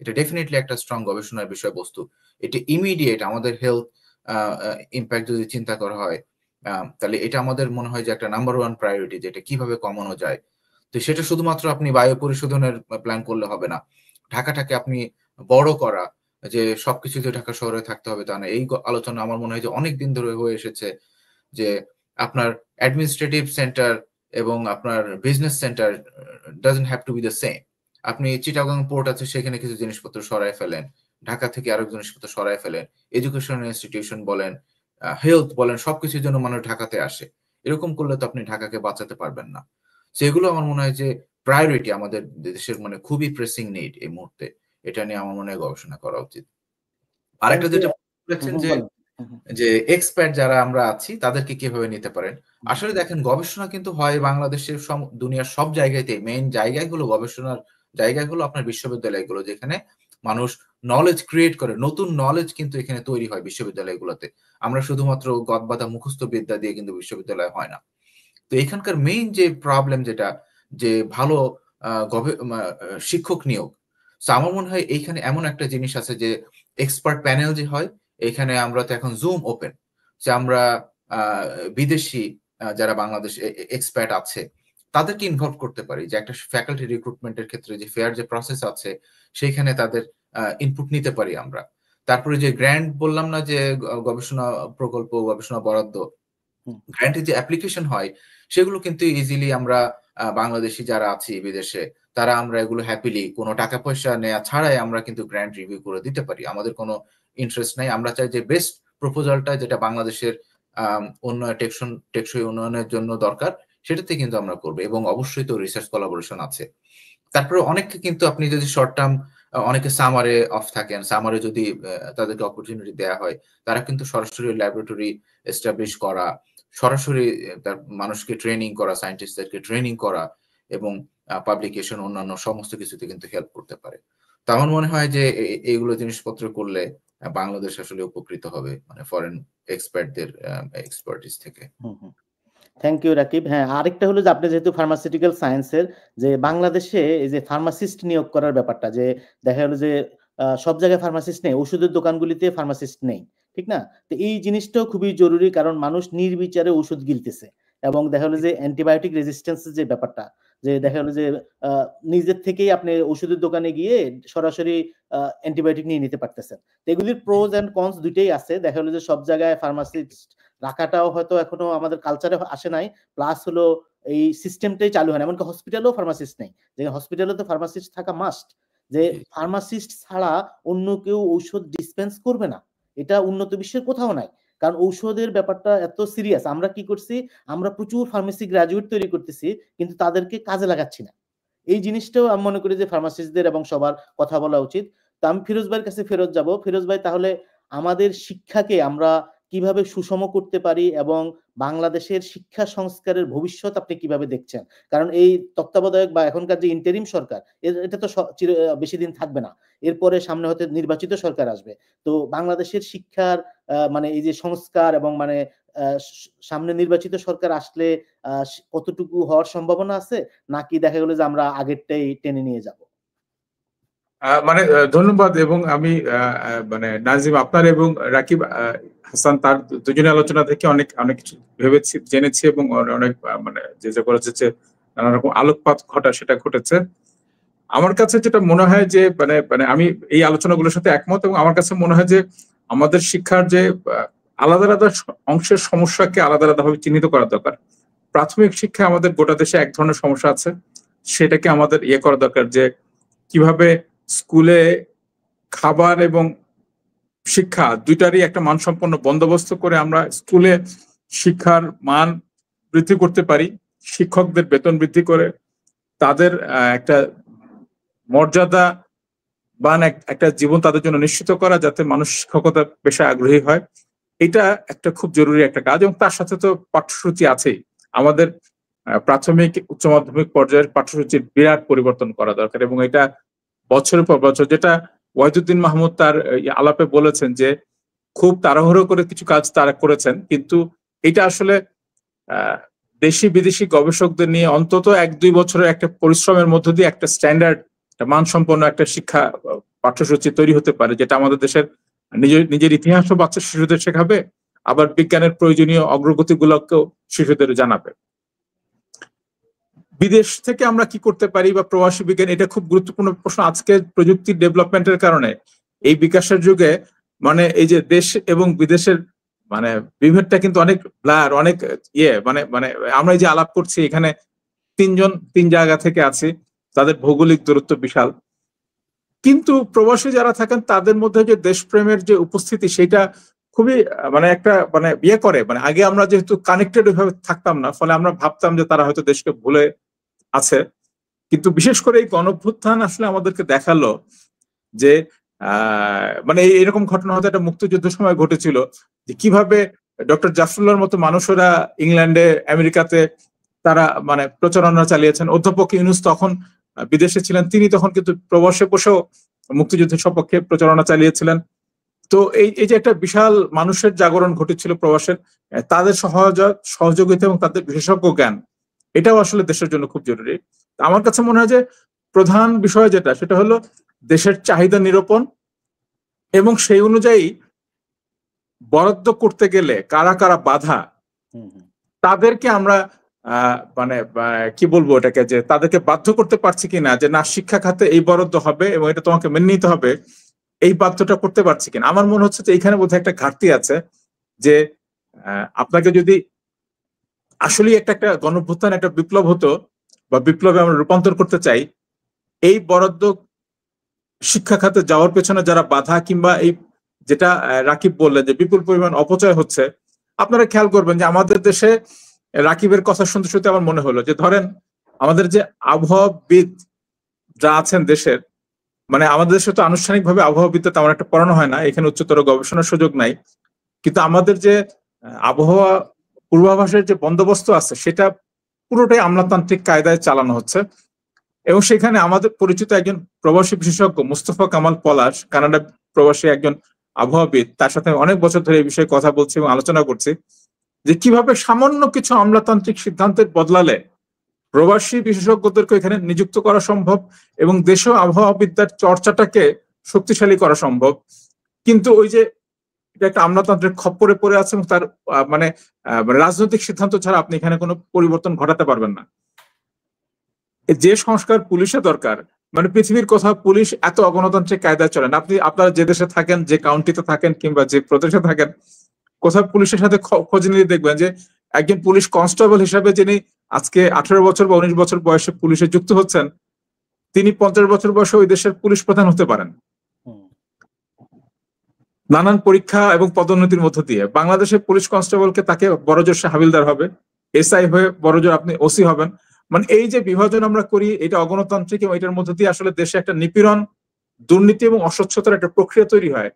এটা ডেফিনিটলি একটা স্ট্রং গবেষণার বিষয়বস্তু। এটা ইমিডিয়েট আমাদের হেলথ আ আ ইমপ্যাক্ট যদি চিন্তা করা হয়, তাহলে এটা আমাদের মনে হয় যে একটা নাম্বার 1 প্রায়োরিটি, যে এটা কিভাবে কমানো যায়। তো সেটা শুধুমাত্র আপনি বায়ু পরিশোধনের প্ল্যান করলে হবে না। ঢাকাটাকে আপনি বড় করা, যে সবকিছু যে ঢাকা শহরে থাকতে হবে তা না। এই আলোচনা আমার মনে হয় যে অনেকদিন ধরে হয়ে এসেছে, যে আপনার অ্যাডমিনিস্ট্রেটিভ সেন্টার এবং আপনার business centre doesn't have to B the same. আপনি চিটাগং পোর্ট আছে, সেখানে কিছু জিনিসপত্র সরায় ফেলেন। ঢাকা থেকে আরেক জিনিসপত্র সরায় ফেলেন। এডুকেশনাল ইনস্টিটিউশন বলেন, হেলথ বলেন, সবকিছুর জন্য মানুষ ঢাকাতে আসে। এরকম করলে তো আপনি ঢাকাকে বাঁচাতে পারবেন না। সো এগুলো আমার মনে হয় যে প্রায়োরিটি আমাদের দেশের, মানে খুবই প্রেসিং নিড এই মুহূর্তে। এটা নিয়ে আমার মনে হয় গবেষণা করা উচিত। থ্যাংক আরেকটা ইউ। যেটা বলেছেন যে বলেন। হুম, হুম, যে এক্সপার্ট যারা আমরা আছি তাদেরকে কিভাবে নিতে পারেন। হুম, আসলে দেখেন, গবেষণা কিন্তু হয় বাংলাদেশের দুনিয়ার সব জায়গাতেই। মেইন জায়গাগুলো, গবেষণার জায়গাগুলো আপনার বিশ্ববিদ্যালয়গুলো, যেখানে মানুষ নলেজ ক্রিয়েট করে। নতুন নলেজ কিন্তু এখানে তৈরি হয় বিশ্ববিদ্যালয়গুলোতে। আমরা শুধুমাত্র গদবাঁধা মুখস্থ বিদ্যা দিয়ে কিন্তু বিশ্ববিদ্যালয় হয় না। তো এখানকার মেইন যে প্রবলেম যেটা, যে ভালো আ গভে মা শিক্ষক নিয়োগ। সো আমার মনে হয় এইখানে এমন একটা জিনিস আছে যে এক্সপার্ট প্যানেল যে হয়, এখানে আমরা তো এখন Zoom ওপেন। যে আমরা আ বিদেশি যারা বাংলাদেশ এক্সপার্ট আছে, তাদেরকে ইনভলভ করতে পারি। যে একটা ফ্যাকাল্টি রিক্রুটমেন্ট এর ক্ষেত্রে যে ফেয়ার যে প্রসেস আছে, সেইখানে তাদের ইনপুট নিতে পারি আমরা। তারপরে যে গ্র্যান্ট বললাম না, যে গবেষণা প্রকল্প, গবেষণা বরাদ্দ, হুম। গ্র্যান্টের যে অ্যাপ্লিকেশন হয়, সেগুলো কিন্তু ইজিলি আমরা বাংলাদেশী যারা আছি বিদেশে, তারা আমরা এগুলো হ্যাপিলি কোন টাকা পয়সা নেয়া ছাড়াই আমরা কিন্তু গ্র্যান্ট রিভিউ করে দিতে পারি। আমাদের কোন ইন্টারেস্ট নাই। আমরা চাই যে বেস্ট প্রপোজালটা যেটা বাংলাদেশের টেকসই উন্নয়নের জন্য দরকার, সেটাতে কিন্তু আমরা করব, এবং অবশ্যই তো রিসার্চ কোলাবোরেশন আছে। তারপরে অনেককে কিন্তু আপনি যদি শর্ট টার্ম, অনেকে সামারে অফ থাকেন। সামারে যদি তাদেরকে অপরচুনিটি দেয়া হয়, তারা কিন্তু সরাসরি ল্যাবরেটরি এস্টাবলিশ করা, সরাসরি তার মানুষকে ট্রেনিং করা, সায়েন্টিস্টদেরকে ট্রেনিং করা, এবং পাবলিকেশন অন্যান্য সমস্ত কিছুতে কিন্তু হেল্প করতে পারে। তো তো আমার মনে হয় যে এইগুলো জিনিসপত্র করলে বাংলাদেশ আসলে উপকৃত হবে, মানে ফরেন এক্সপার্টদের এক্সপার্টিস থেকে। Thank you Rakib. হ্যাঁ, আরেকটা হলো যে আপনি যেহেতু ফার্মাসিউটিক্যাল সায়েন্সের, যে বাংলাদেশে এই যে ফার্মাসিস্ট নিয়োগ করার ব্যাপারটা, যে দেখা গেল যে সব জায়গায় ফার্মাসিস্ট নেই, ওষুধের দোকানগুলিতে ফার্মাসিস্ট নেই, ঠিক না? তো এই জিনিসটাও খুবই জরুরি, কারণ মানুষ নির্বিচারে ওষুধ গিলতেছে এবং দেখা গেলো যে অ্যান্টিবায়োটিক রেজিস্ট্যান্সের যে ব্যাপারটা, যে দেখা গেলো যে নিজের থেকেই আপনি ওষুধের দোকানে গিয়ে সরাসরি অ্যান্টিবায়োটিক নিয়ে নিতে পারতেছেন। তো এগুলির প্রোজ অ্যান্ড কনস দুইটাই আছে। দেখা গেলো যে সব জায়গায় ফার্মাসিস্ট রাখাটাও হয়তো এখনো আমাদের কালচারে আসে নাই, প্লাস হলো এই সিস্টেমটাই চালু হয় না। এমনকি হসপিটালেও ফার্মাসিস্ট নেই, যে হসপিটালে তো ফার্মাসিস্ট থাকা মাস্ট, যে ফার্মাসিস্ট ছাড়া অন্য কেউ ঔষধ ডিসপেন্স করবে না, এটা উন্নত বিশ্বের কোথাও নাই। কারণ ঔষধের ব্যাপারটা এত সিরিয়াস। আমরা কি করছি, আমরা প্রচুর ফার্মেসি গ্রাজুয়েট তৈরি করতেছি, কিন্তু তাদেরকে কাজে লাগাচ্ছি না। এই জিনিসটাও আমি মনে করি যে ফার্মাসিস্টদের এবং সবার কথা বলা উচিত। তো আমি ফিরোজ ভাইয়ের কাছে ফেরত যাব। ফিরোজ ভাই, তাহলে আমাদের শিক্ষাকে আমরা কিভাবে সুষম করতে পারি এবং বাংলাদেশের শিক্ষা সংস্কারের ভবিষ্যৎ আপনি কিভাবে দেখছেন? কারণ এই তত্ত্বাবধায়ক বা এখনকার যে ইন্টারিম সরকার, এটা তো বেশি দিন থাকবে না। এরপরে সামনে হতে নির্বাচিত সরকার আসবে। তো বাংলাদেশের শিক্ষার মানে এই যে সংস্কার এবং মানে সামনে নির্বাচিত সরকার আসলে কতটুকু হওয়ার সম্ভাবনা আছে, নাকি দেখা গেল যে আমরা আগেরটাই টেনে নিয়ে যাব? মানে ধন্যবাদ। এবং আমি মানে নাজিম, আপনার এবং রাকিব হাসান, তার দুজনের আলোচনা থেকে অনেক অনেক কিছু ভেবেছি, জেনেছি এবং অনেক মানে যে করেছে যে নানা রকম আলোকপাত ঘটা সেটা ঘটেছে। আমার কাছে যেটা মনে হয় যে মানে মানে আমি এই আলোচনাগুলোর সাথে একমত, এবং আমার কাছে মনে হয় যে আমাদের শিক্ষার যে আলাদা আলাদা অংশের সমস্যাকে আলাদা আলাদা ভাবে চিহ্নিত করা দরকার। প্রাথমিক শিক্ষা আমাদের গোটা দেশে এক ধরনের সমস্যা আছে, সেটাকে আমাদের করা দরকার যে কিভাবে স্কুলে খাবার এবং শিক্ষা দুইটারই একটা মানসম্পন্ন বন্দোবস্ত করে আমরা স্কুলে শিক্ষার মান বৃদ্ধি করতে পারি, শিক্ষকদের বেতন বৃদ্ধি করে তাদের একটা মর্যাদা বান একটা জীবন তাদের জন্য নিশ্চিত করা, যাতে মানুষ শিক্ষকতা পেশায় আগ্রহী হয়। এটা একটা খুব জরুরি একটা কাজ। এবং তার সাথে তো পাঠ্যসূচি আছেই। আমাদের প্রাথমিক উচ্চ মাধ্যমিক পর্যায়ের পাঠ্যসূচির বিরাট পরিবর্তন করা দরকার, এবং এটা বছরের পর বছর, যেটা ওয়াহিদুদ্দিন মাহমুদ তার আলাপে বলেছেন যে খুব তাড়াহুড়ো করে কিছু কাজ তারা করেছেন, কিন্তু এটা আসলে দেশি বিদেশি গবেষকদের নিয়ে অন্তত 1-2 বছরের একটা পরিশ্রমের মধ্য দিয়ে একটা স্ট্যান্ডার্ড, মানসম্পন্ন একটা শিক্ষা পাঠ্যসূচি তৈরি হতে পারে, যেটা আমাদের দেশের নিজের ইতিহাসও বাচ্চা শিশুদের শেখাবে, আবার বিজ্ঞানের প্রয়োজনীয় অগ্রগতিগুলোকেও শিশুদের জানাবে। বিদেশ থেকে আমরা কি করতে পারি বা প্রবাসী বিজ্ঞান, এটা খুব গুরুত্বপূর্ণ প্রশ্ন। আজকে প্রযুক্তির ডেভেলপমেন্টের কারণে এই বিকাশের যুগে মানে এই যে দেশ এবং বিদেশের মানে বিভেদটা কিন্তু অনেক ব্লার, অনেক মানে মানে আমরা এই যে আলাপ করছি এখানে 3 জন 3 জায়গা থেকে আছি, তাদের ভৌগোলিক দূরত্ব বিশাল, কিন্তু প্রবাসী যারা থাকেন তাদের মধ্যে যে দেশপ্রেমের যে উপস্থিতি, সেটা খুবই মানে একটা মানে করে। মানে আগে আমরা যেহেতু কানেক্টেড ওইভাবে থাকতাম না, ফলে আমরা ভাবতাম যে তারা হয়তো দেশকে ভুলে আছে। কিন্তু বিশেষ করে এই গণঅভ্যুত্থান আসলে আমাদেরকে দেখালো যে মানে এরকম ঘটনা হয়তো একটা মুক্তিযুদ্ধের সময় ঘটেছিল, যে কিভাবে ডক্টর জাফরুল্লাহর মতো মানুষেরা ইংল্যান্ডে আমেরিকাতে তারা মানে প্রচারণা চালিয়েছেন। অধ্যাপক ইউনূস তখন বিদেশে ছিলেন, তিনি তখন কিন্তু প্রবাসে বসেও মুক্তিযুদ্ধের সপক্ষে প্রচারণা চালিয়েছিলেন। তো এই যে একটা বিশাল মানুষের জাগরণ ঘটেছিল প্রবাসের, তাদের সহযোগিতা এবং তাদের বিশেষজ্ঞ জ্ঞান, এটাও আসলে দেশের জন্য খুব জরুরি। আমার কাছে মনে হয় যে প্রধান বিষয় যেটা, সেটা হলো দেশের চাহিদা নিরূপণ, এবং সেই অনুযায়ী বরাদ্দ করতে গেলে কারা কারা বাধা, তাদেরকে আমরা মানে কি বলবো এটাকে, যে তাদেরকে বাধ্য করতে পারছি কিনা যে না, শিক্ষা খাতে এই বরাদ্দ হবে এবং এটা তোমাকে মেনে নিতে হবে, এই বাধ্যটা করতে পারছি কিনা। আমার মনে হচ্ছে যে এইখানে বোধহয় একটা ঘাটতি আছে, যে আপনাকে যদি আসলে একটা গণঅভ্যুত্থান একটা বিপ্লব হতো বা বিপ্লবে আমরা রূপান্তর করতে চাই, এই বরাদ্দ শিক্ষা খাতে যাওয়ার পেছনে যারা বাধা, কিংবা এই যেটা রাকিব বললেন যে বিপুল পরিমাণ অপচয় হচ্ছে, আপনারা খেয়াল করবেন যে আমাদের দেশে রাকিবের কথা শুনতে শুনতে আমার মনে হলো যে ধরেন আমাদের যে আবহাওয়াবিদ যা আছেন দেশের, মানে আমাদের দেশে তো আনুষ্ঠানিকভাবে আবহাওয়াবিদ্যা তেমন একটা পড়ানো হয় না, এখানে উচ্চতর গবেষণার সুযোগ নাই, কিন্তু আমাদের যে আবহাওয়া পূর্বাভাসের যে বন্দোবস্ত আছে সেটা পুরোটাই আমলাতান্ত্রিক কায়দায় চালানো হচ্ছে। এবং সেখানে আমাদের পরিচিত একজন প্রবাসী বিশেষজ্ঞ মুস্তফা কামাল পলাশ, কানাডা প্রবাসী একজন আবহাওয়াবিদ, তার সাথে অনেক বছর ধরে এই বিষয়ে কথা বলছি এবং আলোচনা করছি যে কিভাবে সামান্য কিছু আমলাতান্ত্রিক সিদ্ধান্তের বদলালে প্রবাসী বিশেষজ্ঞদেরকে এখানে নিযুক্ত করা সম্ভব এবং দেশীয় আবহাওয়াবিদ্যার চর্চাটাকে শক্তিশালী করা সম্ভব। কিন্তু ওই যে এটা একটা আমলাতন্ত্রের খপ্পরে পড়ে আছে এবং তার মানে রাজনৈতিক সিদ্ধান্ত ছাড়া আপনি এখানে কোনো পরিবর্তন ঘটাতে পারবেন না। যে সংস্কার পুলিশে দরকার, মানে পৃথিবীর কোথাও পুলিশ এত অগণতান্ত্রিক কায়দায় চলে না। আপনি আপনারা যে দেশে থাকেন, যে কাউন্টিতে থাকেন কিংবা যে প্রদেশে থাকেন, কোথাও পুলিশের সাথে খোঁজ নিয়ে দেখবেন যে একজন পুলিশ কনস্টেবল হিসাবে যিনি আজকে 18 বছর বা 19 বছর বয়সে পুলিশে যুক্ত হচ্ছেন, তিনি 50 বছর বয়সে ওই দেশের পুলিশ প্রধান হতে পারেন নানান পরীক্ষা এবং পদোন্নতির মধ্য দিয়ে। বাংলাদেশের পুলিশ কনস্টেবলকে তাকে বড়জোর সে হাবিলদার হবে, এসআই হয়ে বড়জোর আপনি ওসি হবেন। মানে এই যে বিভাজন আমরা করি, এটা অগণতান্ত্রিক এবং এটার মধ্য দিয়ে আসলে দেশে একটা নিপীড়ন, দুর্নীতি এবং অস্বচ্ছতার একটা প্রক্রিয়া তৈরি হয়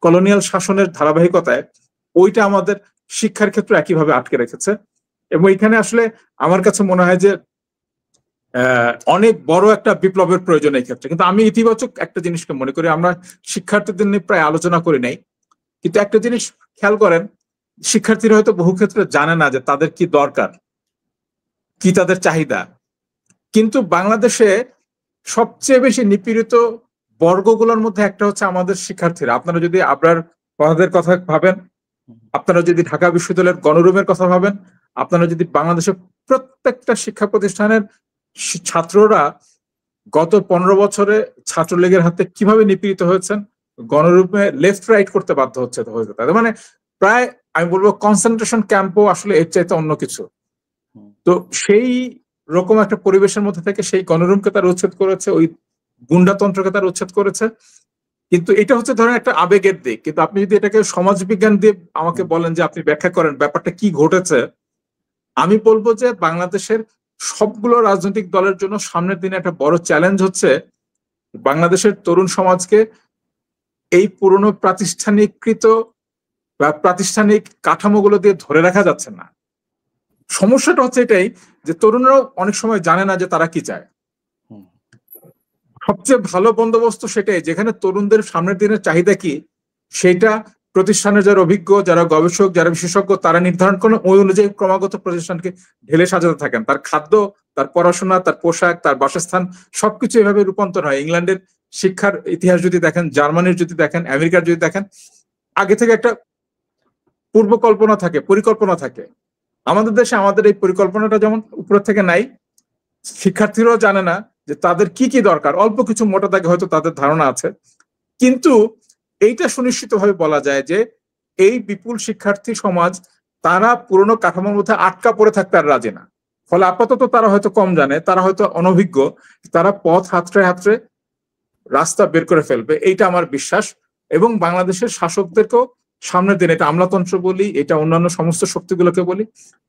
কলোনিয়াল শাসনের ধারাবাহিকতায়। ওইটা আমাদের শিক্ষার ক্ষেত্রে একইভাবে আটকে রেখেছে। এবং এখানে আসলে আমার কাছে মনে হয় যে অনেক বড় একটা বিপ্লবের প্রয়োজন এই ক্ষেত্রে। কিন্তু আমি ইতিবাচক একটা জিনিসকে মনে করি, আমরা শিক্ষার্থীদের নিয়ে প্রায় আলোচনা করি নাই, কিন্তু একটা জিনিস খেয়াল করেন, শিক্ষার্থীরা হয়তো বহু ক্ষেত্রে জানে না যে তাদের কি দরকার, কি তাদের চাহিদা। কিন্তু বাংলাদেশে সবচেয়ে বেশি নিপীড়িত বর্গগুলোর মধ্যে একটা হচ্ছে আমাদের শিক্ষার্থীরা। আপনারা যদি আবরার ফরহাদের কথা ভাবেন, আপনারা যদি ঢাকা বিশ্ববিদ্যালয়ের গণরুমের কথা ভাবেন, আপনারা যদি বাংলাদেশের প্রত্যেকটা শিক্ষা প্রতিষ্ঠানের ছাত্ররা গত 15 বছরে ছাত্রলীগের হাতে কিভাবে নিপীড়িত হয়েছেন, গণরুমে লেফট রাইট করতে বাধ্য হচ্ছে তাদের। মানে প্রায় আমি বলবো কনসেন্ট্রেশন ক্যাম্পও আসলে এর চাইতে অন্য কিছু। তো সেই রকম একটা পরিবেশের মধ্যে থেকে সেই গণরুমকে তার উচ্ছেদ করেছে, ওই গুন্ডাতন্ত্রকে তার উচ্ছেদ করেছে। কিন্তু এটা হচ্ছে ধরেন একটা আবেগের দিক, কিন্তু আপনি যদি এটাকে সমাজবিজ্ঞান দিয়ে আমাকে বলেন যে আপনি ব্যাখ্যা করেন ব্যাপারটা কি ঘটেছে, আমি বলবো যে বাংলাদেশের সবগুলো রাজনৈতিক দলের জন্য সামনের দিনে একটা বড় চ্যালেঞ্জ হচ্ছে বাংলাদেশের তরুণ সমাজকে এই পুরনো প্রাতিষ্ঠানিকৃত বা প্রাতিষ্ঠানিক কাঠামোগুলো দিয়ে ধরে রাখা যাচ্ছে না। সমস্যাটা হচ্ছে এটাই যে তরুণরাও অনেক সময় জানে না যে তারা কি চায়। সবচেয়ে ভালো বন্দোবস্ত সেটাই, যেখানে তরুণদের সামনের দিনের চাহিদা কি সেটা প্রতিষ্ঠানের যারা অভিজ্ঞ, যারা গবেষক, যারা বিশেষজ্ঞ, তারা নির্ধারণ করেন, ওই অনুযায়ী ক্রমাগত প্রতিষ্ঠানকে ঢেলে সাজাতে থাকেন। তার খাদ্য, তার পড়াশোনা, তার পোশাক, তার বাসস্থান সবকিছু এভাবে রূপান্তর হয়। ইংল্যান্ডের শিক্ষার ইতিহাস যদি দেখেন, জার্মানির যদি দেখেন, আমেরিকার যদি দেখেন, আগে থেকে একটা পূর্বকল্পনা থাকে, পরিকল্পনা থাকে। আমাদের দেশে আমাদের এই পরিকল্পনাটা যেমন উপর থেকে নাই, শিক্ষার্থীরাও জানে না যে তাদের কি কি দরকার। অল্প কিছু মোটা দাগে হয়তো তাদের ধারণা আছে, কিন্তু এইটা সুনিশ্চিতভাবে বলা যায় যে এই বিপুল শিক্ষার্থী সমাজ তারা পুরনো কাঠামোর মধ্যে আটকা পড়ে থাকতে আর রাজি না। ফলে আপাতত তারা হয়তো কম জানে, তারা হয়তো অনভিজ্ঞ, তারা পথ হাতড়ে হাতড়ে রাস্তা বের করে ফেলবে, এইটা আমার বিশ্বাস। এবং বাংলাদেশের শাসকদেরকেও সামনের দিন, এটা আমলাতন্ত্র বলি, এটা অন্যান্য সমস্ত শক্তিগুলোকে বলি,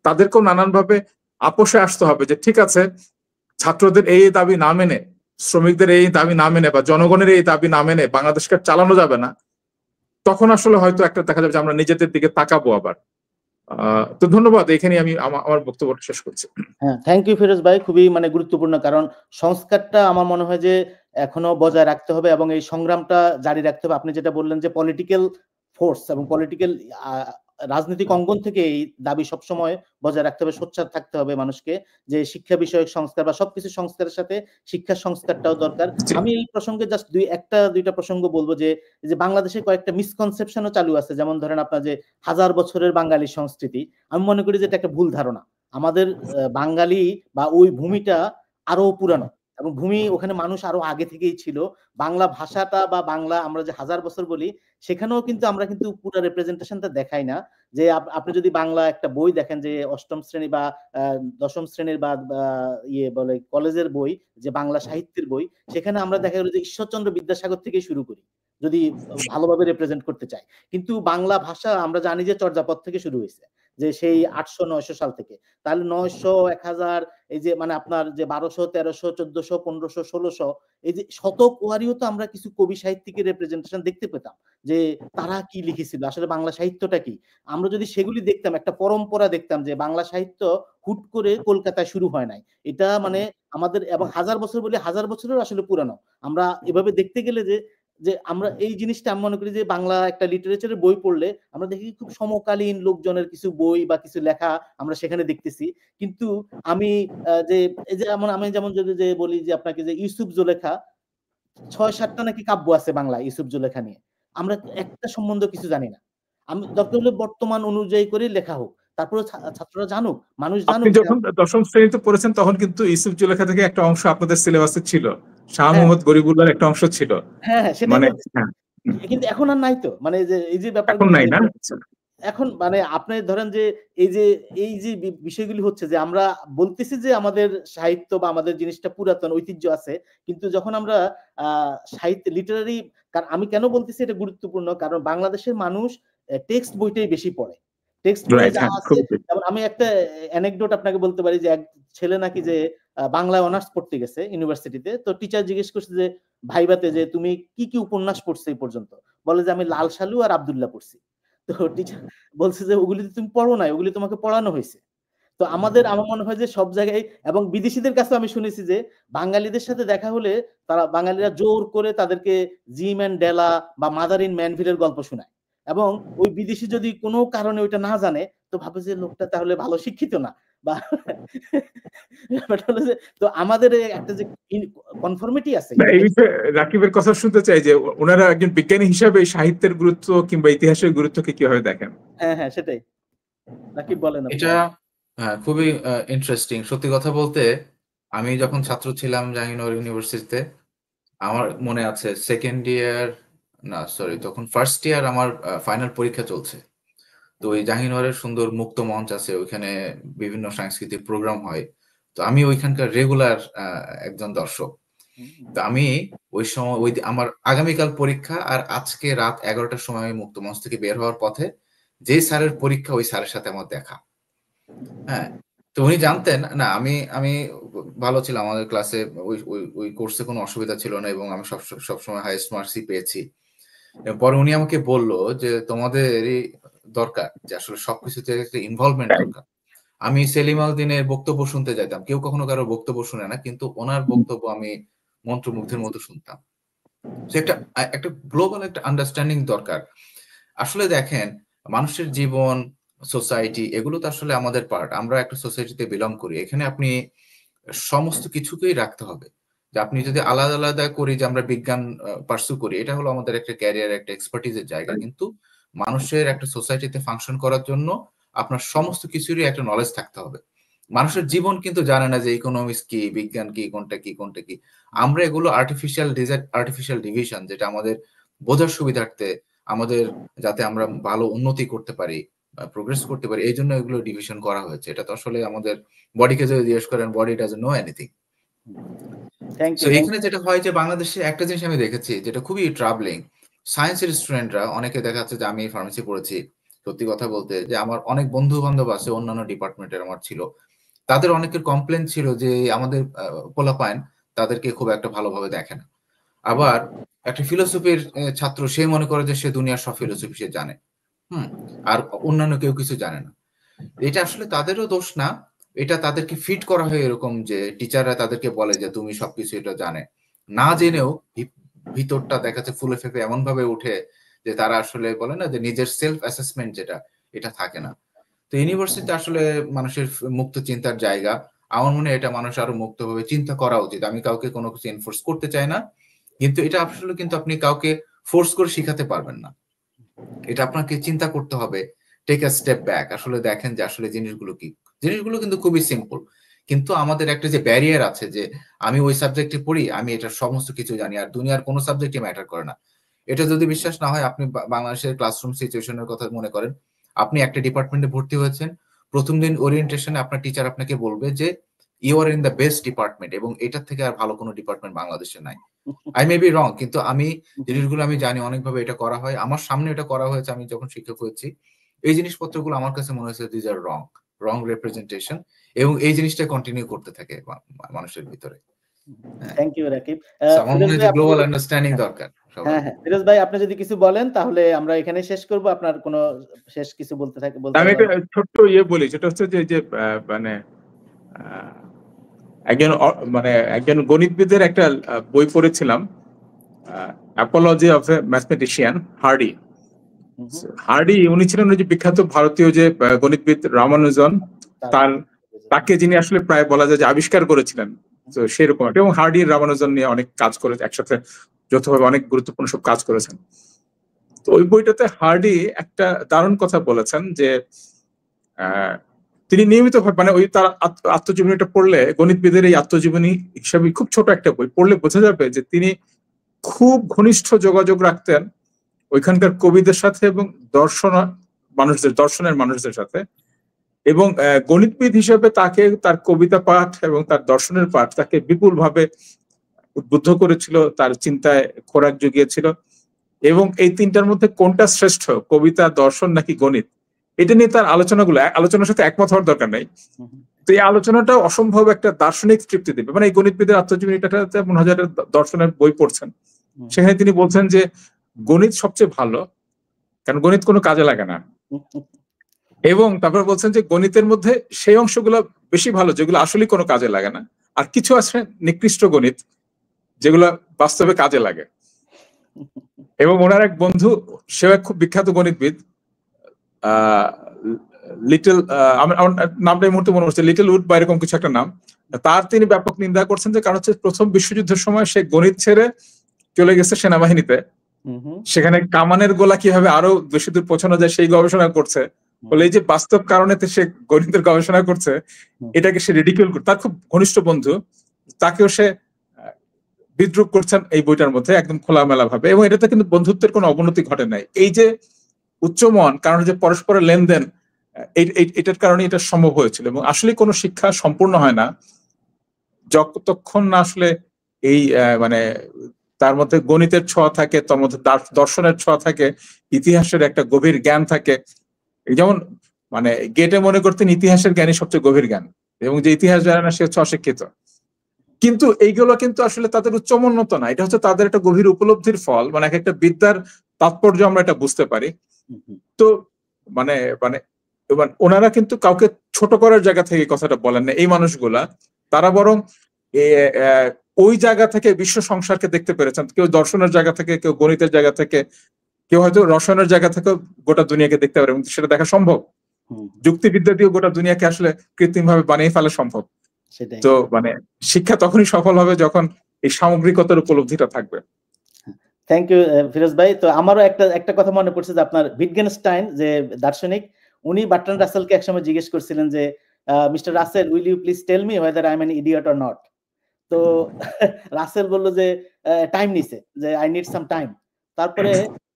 তাদেরকেও নানানভাবে আপোষে আসতে হবে যে ঠিক আছে, ছাত্রদের এই দাবি না মেনে, শ্রমিকদের এই দাবি না মেনে বা জনগণের এই দাবি না মেনে বাংলাদেশকে চালানো যাবে না। তখন আসলে হয়তো একটা দেখা যাবে যে আমরা নিজেদের দিকে তাকাবো আবার। তো ধন্যবাদ, এখানে আমি আমার বক্তব্য শেষ করছি। হ্যাঁ, থ্যাংক ইউ ফিরোজ ভাই, খুবই গুরুত্বপূর্ণ, কারণ সংস্কারটা আমার মনে হয় যে এখনো বজায় রাখতে হবে এবং এই সংগ্রামটা জারি রাখতে হবে। আপনি যেটা বললেন যে পলিটিক্যাল ফোর্স এবং পলিটিক্যাল রাজনৈতিক অঙ্গন থেকে এই দাবি সবসময় বজায় রাখতে হবে, সোচ্চার থাকতে হবে মানুষকে, যে শিক্ষা বিষয়ক সংস্কার বা সবকিছু সংস্কারের সাথে শিক্ষা সংস্কারটাও দরকার। আমি এই প্রসঙ্গে জাস্ট দুইটা প্রসঙ্গ বলবো যে বাংলাদেশে কয়েকটা মিসকনসেপশনও চালু আছে। যেমন ধরেন আপনার যে 1000 বছরের বাঙালি সংস্কৃতি, আমি মনে করি যে এটা একটা ভুল ধারণা। আমাদের বাঙালি বা ওই ভূমিটা আরো পুরানো এবং ভূমি, ওখানে মানুষ আরো আগে থেকেই ছিল। বাংলা ভাষাটা বা বাংলা আমরা যে 1000 বছর বলি, সেখানেও কিন্তু আমরা কিন্তু পুরো রিপ্রেজেন্টেশনটা দেখাই না। যে আপনি যদি বাংলা একটা বই দেখেন, যে 8ম শ্রেণী বা 10ম শ্রেণীর বা বলে কলেজের বই, যে বাংলা সাহিত্যের বই, সেখানে আমরা দেখা গেল যে ঈশ্বরচন্দ্র বিদ্যাসাগর থেকে শুরু করি যদি ভালোভাবে রিপ্রেজেন্ট করতে চাই। কিন্তু বাংলা ভাষা আমরা জানি যে চর্যাপদ থেকে শুরু হয়েছে। যে সেই 800-900 সাল থেকে। তাহলে 900, 1000 এই যে মানে আপনার যে 1200, 1300, 1400, 1500, 1600 এই যে শতক ওয়ারিও তো আমরা কিছু কবি সাহিত্যিকের রিপ্রেজেন্টেশন দেখতে পেতাম যে তারা কি লিখেছিল, আসলে বাংলা সাহিত্যটা কি। আমরা যদি সেগুলি দেখতাম, একটা পরম্পরা দেখতাম যে বাংলা সাহিত্য হুট করে কলকাতায় শুরু হয় নাই। এটা মানে আমাদের, এবং 1000 বছর বলি 1000 বছরের আসলে পুরানো। আমরা এভাবে দেখতে গেলে যে যে আমরা এই জিনিসটা আমি মনে করি যে বাংলা একটা লিটারেচারের বই পড়লে আমরা দেখি খুব সমকালীন লোকজনের কিছু বই বা কিছু লেখা আমরা সেখানে দেখতেছি। কিন্তু আমি যে এই যে আমি যেমন যদি যে বলি যে আপনাকে যে ইউসুফ জুলেখা 6-7টা নাকি কাব্য আছে বাংলা ইউসুফ জুলেখা নিয়ে। আমরা একটা সম্বন্ধে কিছু জানি না। আমি দরকার হলে বর্তমান অনুযায়ী করে লেখা হোক। তারপরে ছাত্ররা জানুক, মানুষ আপনি জানুক। যখন দশম শ্রেণীতে পড়েছেন তখন কিন্তু ইউসুফ জুলেখা থেকে একটা অংশ আপনাদের সিলেবাসে ছিল, শাহ হ্যাঁ মোহাম্মদ গরিবুল্লাহর একটা অংশ ছিল। হ্যাঁ, সেটাই মানে বলছি। কিন্তু এখন আর নাই তো, মানে যে এই যে এখন ব্যাপারগুলো নাই না। এখন মানে আপনি ধরেন যে এই যে বিষয়গুলি হচ্ছে যে আমরা বলতেছি যে আমাদের সাহিত্য বা আমাদের জিনিসটা পুরাতন ঐতিহ্য আছে, কিন্তু যখন আমরা সাহিত্য লিটারারি, কারণ আমি কেন বলতেছি এটা গুরুত্বপূর্ণ, কারণ বাংলাদেশের মানুষ টেক্সট বইটাই বেশি পড়ে। টেক্সট বইয়ে রাইট, যা হ্যাঁ, আছে, যেমন আমি একটা অ্যানেকডোট আপনাকে বলতে পারি যে এক ছেলে নাকি যে বাংলায় অনার্স পড়তে গেছে ইউনিভার্সিটিতে, তো টিচার জিজ্ঞেস করছে যে ভাইবাতে যে তুমি কি কি উপন্যাস পড়ছো এই পর্যন্ত, বলে যে আমি লাল সালু আর আব্দুল্লাহ পড়ছি। তো টিচার বলছে যে ওগুলি তো তুমি পড়ো নাই, ওগুলি তোমাকে পড়ানো হয়েছে। তো আমার মনে হয় যে সব জায়গায়, এবং বিদেশিদের কাছে আমি শুনেছি যে বাঙালিদের সাথে দেখা হলে তারা বাঙালিরা জোর করে তাদেরকে জিম অ্যান্ড ডেলা বা মাদার ইন ম্যানভিলের গল্প শোনায়, এবং ওই বিদেশি যদি কোনো কারণে ওইটা না জানে তো ভাবে যে লোকটা তাহলে ভালো শিক্ষিত না, বা ব্যাপারটা হলো যে তো আমাদের একটা যে কনফর্মিটি আছে। এই বিষয়ে রাকিবের কথা শুনতে চাই যে ওনারা একজন বিজ্ঞানী হিসাবে সাহিত্যের গুরুত্ব কিংবা ইতিহাসের গুরুত্বকে কিভাবে দেখেন। হ্যাঁ হ্যাঁ, সেটাই রাকিব বলেন আপনি। এটা খুবই ইন্টারেস্টিং। সত্যি কথা বলতে আমি যখন ছাত্র ছিলাম জাহাঙ্গীরনগর ইউনিভার্সিটিতে, আমার মনে আছে সেকেন্ড ইয়ার, না সরি, তখন ফার্স্ট ইয়ার আমার ফাইনাল পরীক্ষা চলছে। তো ওই জাহাঙ্গীরনগরের সুন্দর মুক্ত মঞ্চ আছে, ওইখানে বিভিন্ন সাংস্কৃতিক প্রোগ্রাম হয়। তো আমি ওইখানকার রেগুলার একজন দর্শক। তো আমি ওই সময় আমার আগামীকাল পরীক্ষা, আর আজকে রাত 11টার সময় আমি মুক্ত মঞ্চ থেকে বের হওয়ার পথে যে স্যারের পরীক্ষা ওই স্যারের সাথে আমার দেখা। হ্যাঁ, তো উনি জানতেন না আমি আমি ভালো ছিলাম, আমাদের ক্লাসে ওই কোর্সে কোনো অসুবিধা ছিল না এবং আমি সবসময় হাইয়েস্ট মার্কসই পেয়েছি। পরে উনি আমাকে বলল যে তোমাদেরই দরকার যে আসলে সবকিছুতে একটা ইনভলভমেন্ট দরকার। আমি সেলিম আল দ্বীনের বক্তব্য শুনতে যেতাম, কেউ কখনো কারো বক্তব্য শুনে না, কিন্তু ওনার বক্তব্য আমি মন্ত্রমুগ্ধের মতো শুনতাম। একটা গ্লোবাল একটা আন্ডারস্ট্যান্ডিং দরকার। আসলে দেখেন, মানুষের জীবন, সোসাইটি, এগুলো তো আসলে আমাদের পার্ট। আমরা একটা সোসাইটিতে বিলং করি, এখানে আপনি সমস্ত কিছুকেই রাখতে হবে। যে আপনি যদি আলাদা আলাদা করি যে আমরা বিজ্ঞান পার্সু করি, এটা হলো আমাদের একটা ক্যারিয়ার, একটা এক্সপার্টিজের জায়গা, কিন্তু মানুষের একটা সোসাইটিতে ফাংশন করার জন্য আপনার সমস্ত কিছুরই একটা নলেজ থাকতে হবে। মানুষের জীবন কিন্তু জানে না যে ইকোনমিক্স কি, বিজ্ঞান কি, কোনটা কি কোনটা কি। আমরা এগুলো আর্টিফিশিয়াল ডিভিশন, যেটা আমাদের বোঝার সুবিধার্থে, আমাদের যাতে আমরা ভালো উন্নতি করতে পারি, প্রোগ্রেস করতে পারি, এই জন্য এগুলো ডিভিশন করা হয়েছে। এটা তো আসলে আমাদের বডিকে যদি জিজ্ঞেস করেন, body doesn't know anything. So এখানে যেটা হয় যে বাংলাদেশে একটা জিনিস আমি দেখেছি যেটা খুবই ট্রাবলিং, সায়েন্সের স্টুডেন্টরা অনেকে দেখা যাচ্ছে যে আমি ফার্মেসি পড়েছি, সত্যি কথা বলতে যে আমার অনেক বন্ধু বান্ধব আছে অন্যান্য ডিপার্টমেন্টের আমার ছিল, তাদের অনেকের কমপ্লেন ছিল যে আমাদের পোলাপাইন তাদেরকে খুব একটা ভালোভাবে দেখে না। আবার একটা ফিলোসফির ছাত্র, সে মনে করে যে সে দুনিয়ার সব ফিলোসফি সে জানে, আর অন্যান্য কেউ কিছু জানে না। এটা আসলে তাদেরও দোষ না, এটা তাদেরকে ফিট করা হয় এরকম যে টিচাররা তাদেরকে বলে যে তুমি সবকিছু এটা জানে, না জেনেও ভিতরটা দেখাচ্ছে ফুলে ফেপে এমন ভাবে উঠে যে তারা আসলে বলে না যে নিজের সেলফ অ্যাসেসমেন্ট যেটা, এটা থাকে না। তো ইউনিভার্সিটি আসলে মানুষের মুক্ত চিন্তার জায়গা। আমার মনে হয় এটা মানুষ আরো মুক্তভাবে চিন্তা করা উচিত। আমি কাউকে কোনো কিছু এনফোর্স করতে চাই না, কিন্তু এটা আসলে কিন্তু আপনি কাউকে ফোর্স করে শিখাতে পারবেন না। এটা আপনাকে চিন্তা করতে হবে, টেক আ স্টেপ ব্যাক, আসলে দেখেন যে আসলে জিনিসগুলো কি। জিনিসগুলো কিন্তু খুবই সিম্পল, কিন্তু আমাদের একটা যে ব্যারিয়ার আছে যে আমি ওই সাবজেক্টে পড়ি, আমি এটার সমস্ত কিছু জানি, আর দুনিয়ার কোনো সাবজেক্টই ম্যাটার করে না। এটা যদি বিশ্বাস না হয়, আপনি বাংলাদেশের ক্লাসরুম সিচুয়েশনের কথা মনে করেন। আপনি একটা ডিপার্টমেন্টে ভর্তি হয়েছেন, প্রথম দিন ওরিয়েন্টেশনে আপনার টিচার আপনাকে বলবে যে you are in the best department, এবং এটার থেকে আর ভালো কোনো ডিপার্টমেন্ট বাংলাদেশে নাই। আই মে বি রং, কিন্তু আমি জিনিসগুলো আমি জানি অনেকভাবে এটা করা হয়, আমার সামনে এটা করা হয়েছে আমি যখন শিক্ষক হয়েছি, এই জিনিসপত্রগুলো আমার কাছে মনে হয়েছে দিজ আর রং রিপ্রেজেন্টেশন, এবং এই জিনিসটা কন্টিনিউ করতে থাকে মানুষের ভিতরে। Thank you Rakib. আমার মনে হয় গ্লোবাল আন্ডারস্ট্যান্ডিং দরকার। হ্যাঁ হ্যাঁ, ফিরোজ ভাই আপনি যদি কিছু বলেন তাহলে আমরা এখানে শেষ করব। আপনার কোনো শেষ কিছু বলতে আমি একটা ছোট্ট বলি, সেটা হচ্ছে যে মানে একজন গণিতবিদের একটা বই পড়েছিলাম, apology of a mathematician, Hardy. উনি ছিলেন ওই যে বিখ্যাত ভারতীয় যে গণিতবিদ রামানুজন, তাকে যিনি আসলে প্রায় বলা যায় যে আবিষ্কার করেছিলেন। তো সেরকম একটা, এবং হার্ডি রামানুজন নিয়ে অনেক কাজ করেছে, একসাথে যৌথভাবে অনেক গুরুত্বপূর্ণ সব কাজ করেছেন। তো ওই বইটাতে হার্ডি একটা দারুণ কথা বলেছেন যে তিনি নিয়মিতভাবে, মানে ওই তার আত্মজীবনীটা পড়লে, গণিতবিদের এই আত্মজীবনী হিসাবে খুব ছোট একটা বই, পড়লে বোঝা যাবে যে তিনি খুব ঘনিষ্ঠ যোগাযোগ রাখতেন ওইখানকার কবিদের সাথে এবং দর্শনের মানুষদের সাথে। এবং গণিতবিদ হিসেবে তাকে, তার কবিতা পাঠ এবং তার দর্শনের পাঠ তাকে বিপুলভাবে উদ্বুদ্ধ করেছিল, তার চিন্তায় খোরাক জুগিয়েছিল। এবং এই তিনটার মধ্যে কোনটা শ্রেষ্ঠ, কবিতা, দর্শন নাকি গণিত, এটা নিয়ে তার আলোচনার সাথে একমত হওয়ার দরকার নেই। তো এই আলোচনাটা অসম্ভব একটা দার্শনিক তৃপ্তি দেবে। মানে এই গণিতবিদের আত্মজীবনীটাতে মনে হয় দর্শনের বই পড়ছেন, সেখানে তিনি বলছেন যে গণিত সবচেয়ে ভালো, কারণ গণিত কোনো কাজে লাগে না। এবং তারপর বলছেন যে গণিতের মধ্যে সেই অংশগুলো বেশি ভালো যেগুলো আসলে কোনো কাজে লাগে না, আর কিছু আছে নিকৃষ্ট গণিত যেগুলো বাস্তবে কাজে লাগে। এবং ওনার এক বন্ধু, সেও এক খুব বিখ্যাত গণিতবিদ, আমার নামটা এই মুহূর্তে মনে হচ্ছে, লিটল উড বা এরকম কিছু একটা নাম, তার তিনি ব্যাপক নিন্দা করছেন। যে কারণ হচ্ছে প্রথম বিশ্বযুদ্ধের সময় সে গণিত ছেড়ে চলে গেছে সেনাবাহিনীতে, সেখানে কামানের গোলা কিভাবে আরো বেশি দূর পৌঁছানো যায় সেই গবেষণা করছে। বলে এই যে বাস্তব কারণে সে গণিতের গবেষণা করছে, এটাকে সে রিডিকিউল করছে। তার খুব ঘনিষ্ঠ বন্ধু, তাকেও সে বিদ্রুপ করছেন এই বইটার মধ্যে একদম খোলামেলা ভাবে। এবং এটাতে কিন্তু বন্ধুত্বের কোনো অবনতি ঘটে নাই। এই যে উচ্চমন, কারণ যে পরস্পরের লেনদেন, এটার কারণে এটা সম্ভব হয়েছিল। এবং আসলে কোনো শিক্ষা সম্পূর্ণ হয় না যতক্ষণ না আসলে এই মানে তার মধ্যে গণিতের ছোঁয়া থাকে, তার মধ্যে দর্শনের ছোঁয়া থাকে, ইতিহাসের একটা গভীর জ্ঞান থাকে। যেমন মানে গেটে মনে করতেন ইতিহাসের জ্ঞানই সবচেয়ে গভীর জ্ঞান, এবং যে ইতিহাস জানে না সে হচ্ছে অশিক্ষিত। কিন্তু এইগুলো কিন্তু আসলে তাদের উচ্চমন্যত না, এটা হচ্ছে তাদের একটা গভীর উপলব্ধির ফল। মানে একটা বিদ্যার তাৎপর্য আমরা এটা বুঝতে পারি। তো মানে মানে ওনারা কিন্তু কাউকে ছোট করার জায়গা থেকে কথাটা বলেন না। এই মানুষগুলা, তারা বরং ওই জায়গা থেকে বিশ্ব সংসারকে দেখতে পেরেছেন। কেউ দর্শনের জায়গা থেকে, কেউ গণিতের জায়গা থেকে, কেউ হয়তো রসায়নের জায়গা থেকে গোটা দুনিয়াকে দেখতে পারে, এবং সেটা দেখা সম্ভব। যুক্তিবিদ্যা দিয়ে গোটা দুনিয়াকে আসলে কৃত্রিম ভাবে বানিয়ে ফেলা সম্ভব। তো মানে শিক্ষা তখনই সফল হবে যখন এই সামগ্রিকতার উপলব্ধিটা থাকবে। থ্যাংক ইউ ফিরোজ ভাই। তো আমারও একটা কথা মনে পড়ছে যে আপনার উইটগেনস্টাইন যে দার্শনিক, উনি বার্ট্রান্ড রাসেলকে একসময় জিজ্ঞেস করছিলেন যে mister Russell, will you please tell me whether I am an idiot or not? তো রাসেল বলল যে টাইম নিছে, যে আই নিড সাম টাইম। তারপরে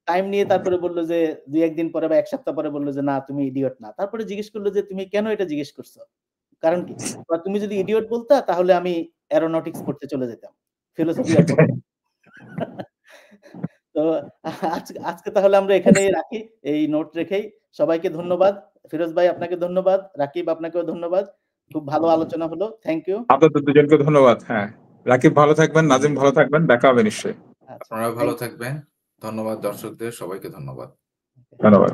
টাইম নিয়ে তারপরে বললো যে 2-1 দিন পরে বা 1 সপ্তাহ পরে বললো যে না, তুমি ইডিয়ট না। তারপরে জিজ্ঞেস করলো যে তুমি কেন এটা জিজ্ঞেস করছো, কারণ কি? তুমি যদি ইডিয়ট বলতা তাহলে আমি অ্যারোনটিক্স পড়তে চলে যেতাম, ফিলোসফি আর পড়তাম। তো আজকে তাহলে আমরা এখানেই রাখি, এই নোট রেখেই। সবাইকে ধন্যবাদ। ফিরোজ ভাই আপনাকে ধন্যবাদ, রাকিব আপনাকেও ধন্যবাদ। খুব ভালো আলোচনা হলো। Thank you. আপনাদের দুজনকে ধন্যবাদ। হ্যাঁ, রাকিব ভালো থাকবেন, নাজিম ভালো থাকবেন, দেখা হবে নিশ্চয়ই। আপনারা ভালো থাকবেন। ধন্যবাদ দর্শকদের, সবাইকে ধন্যবাদ। ধন্যবাদ।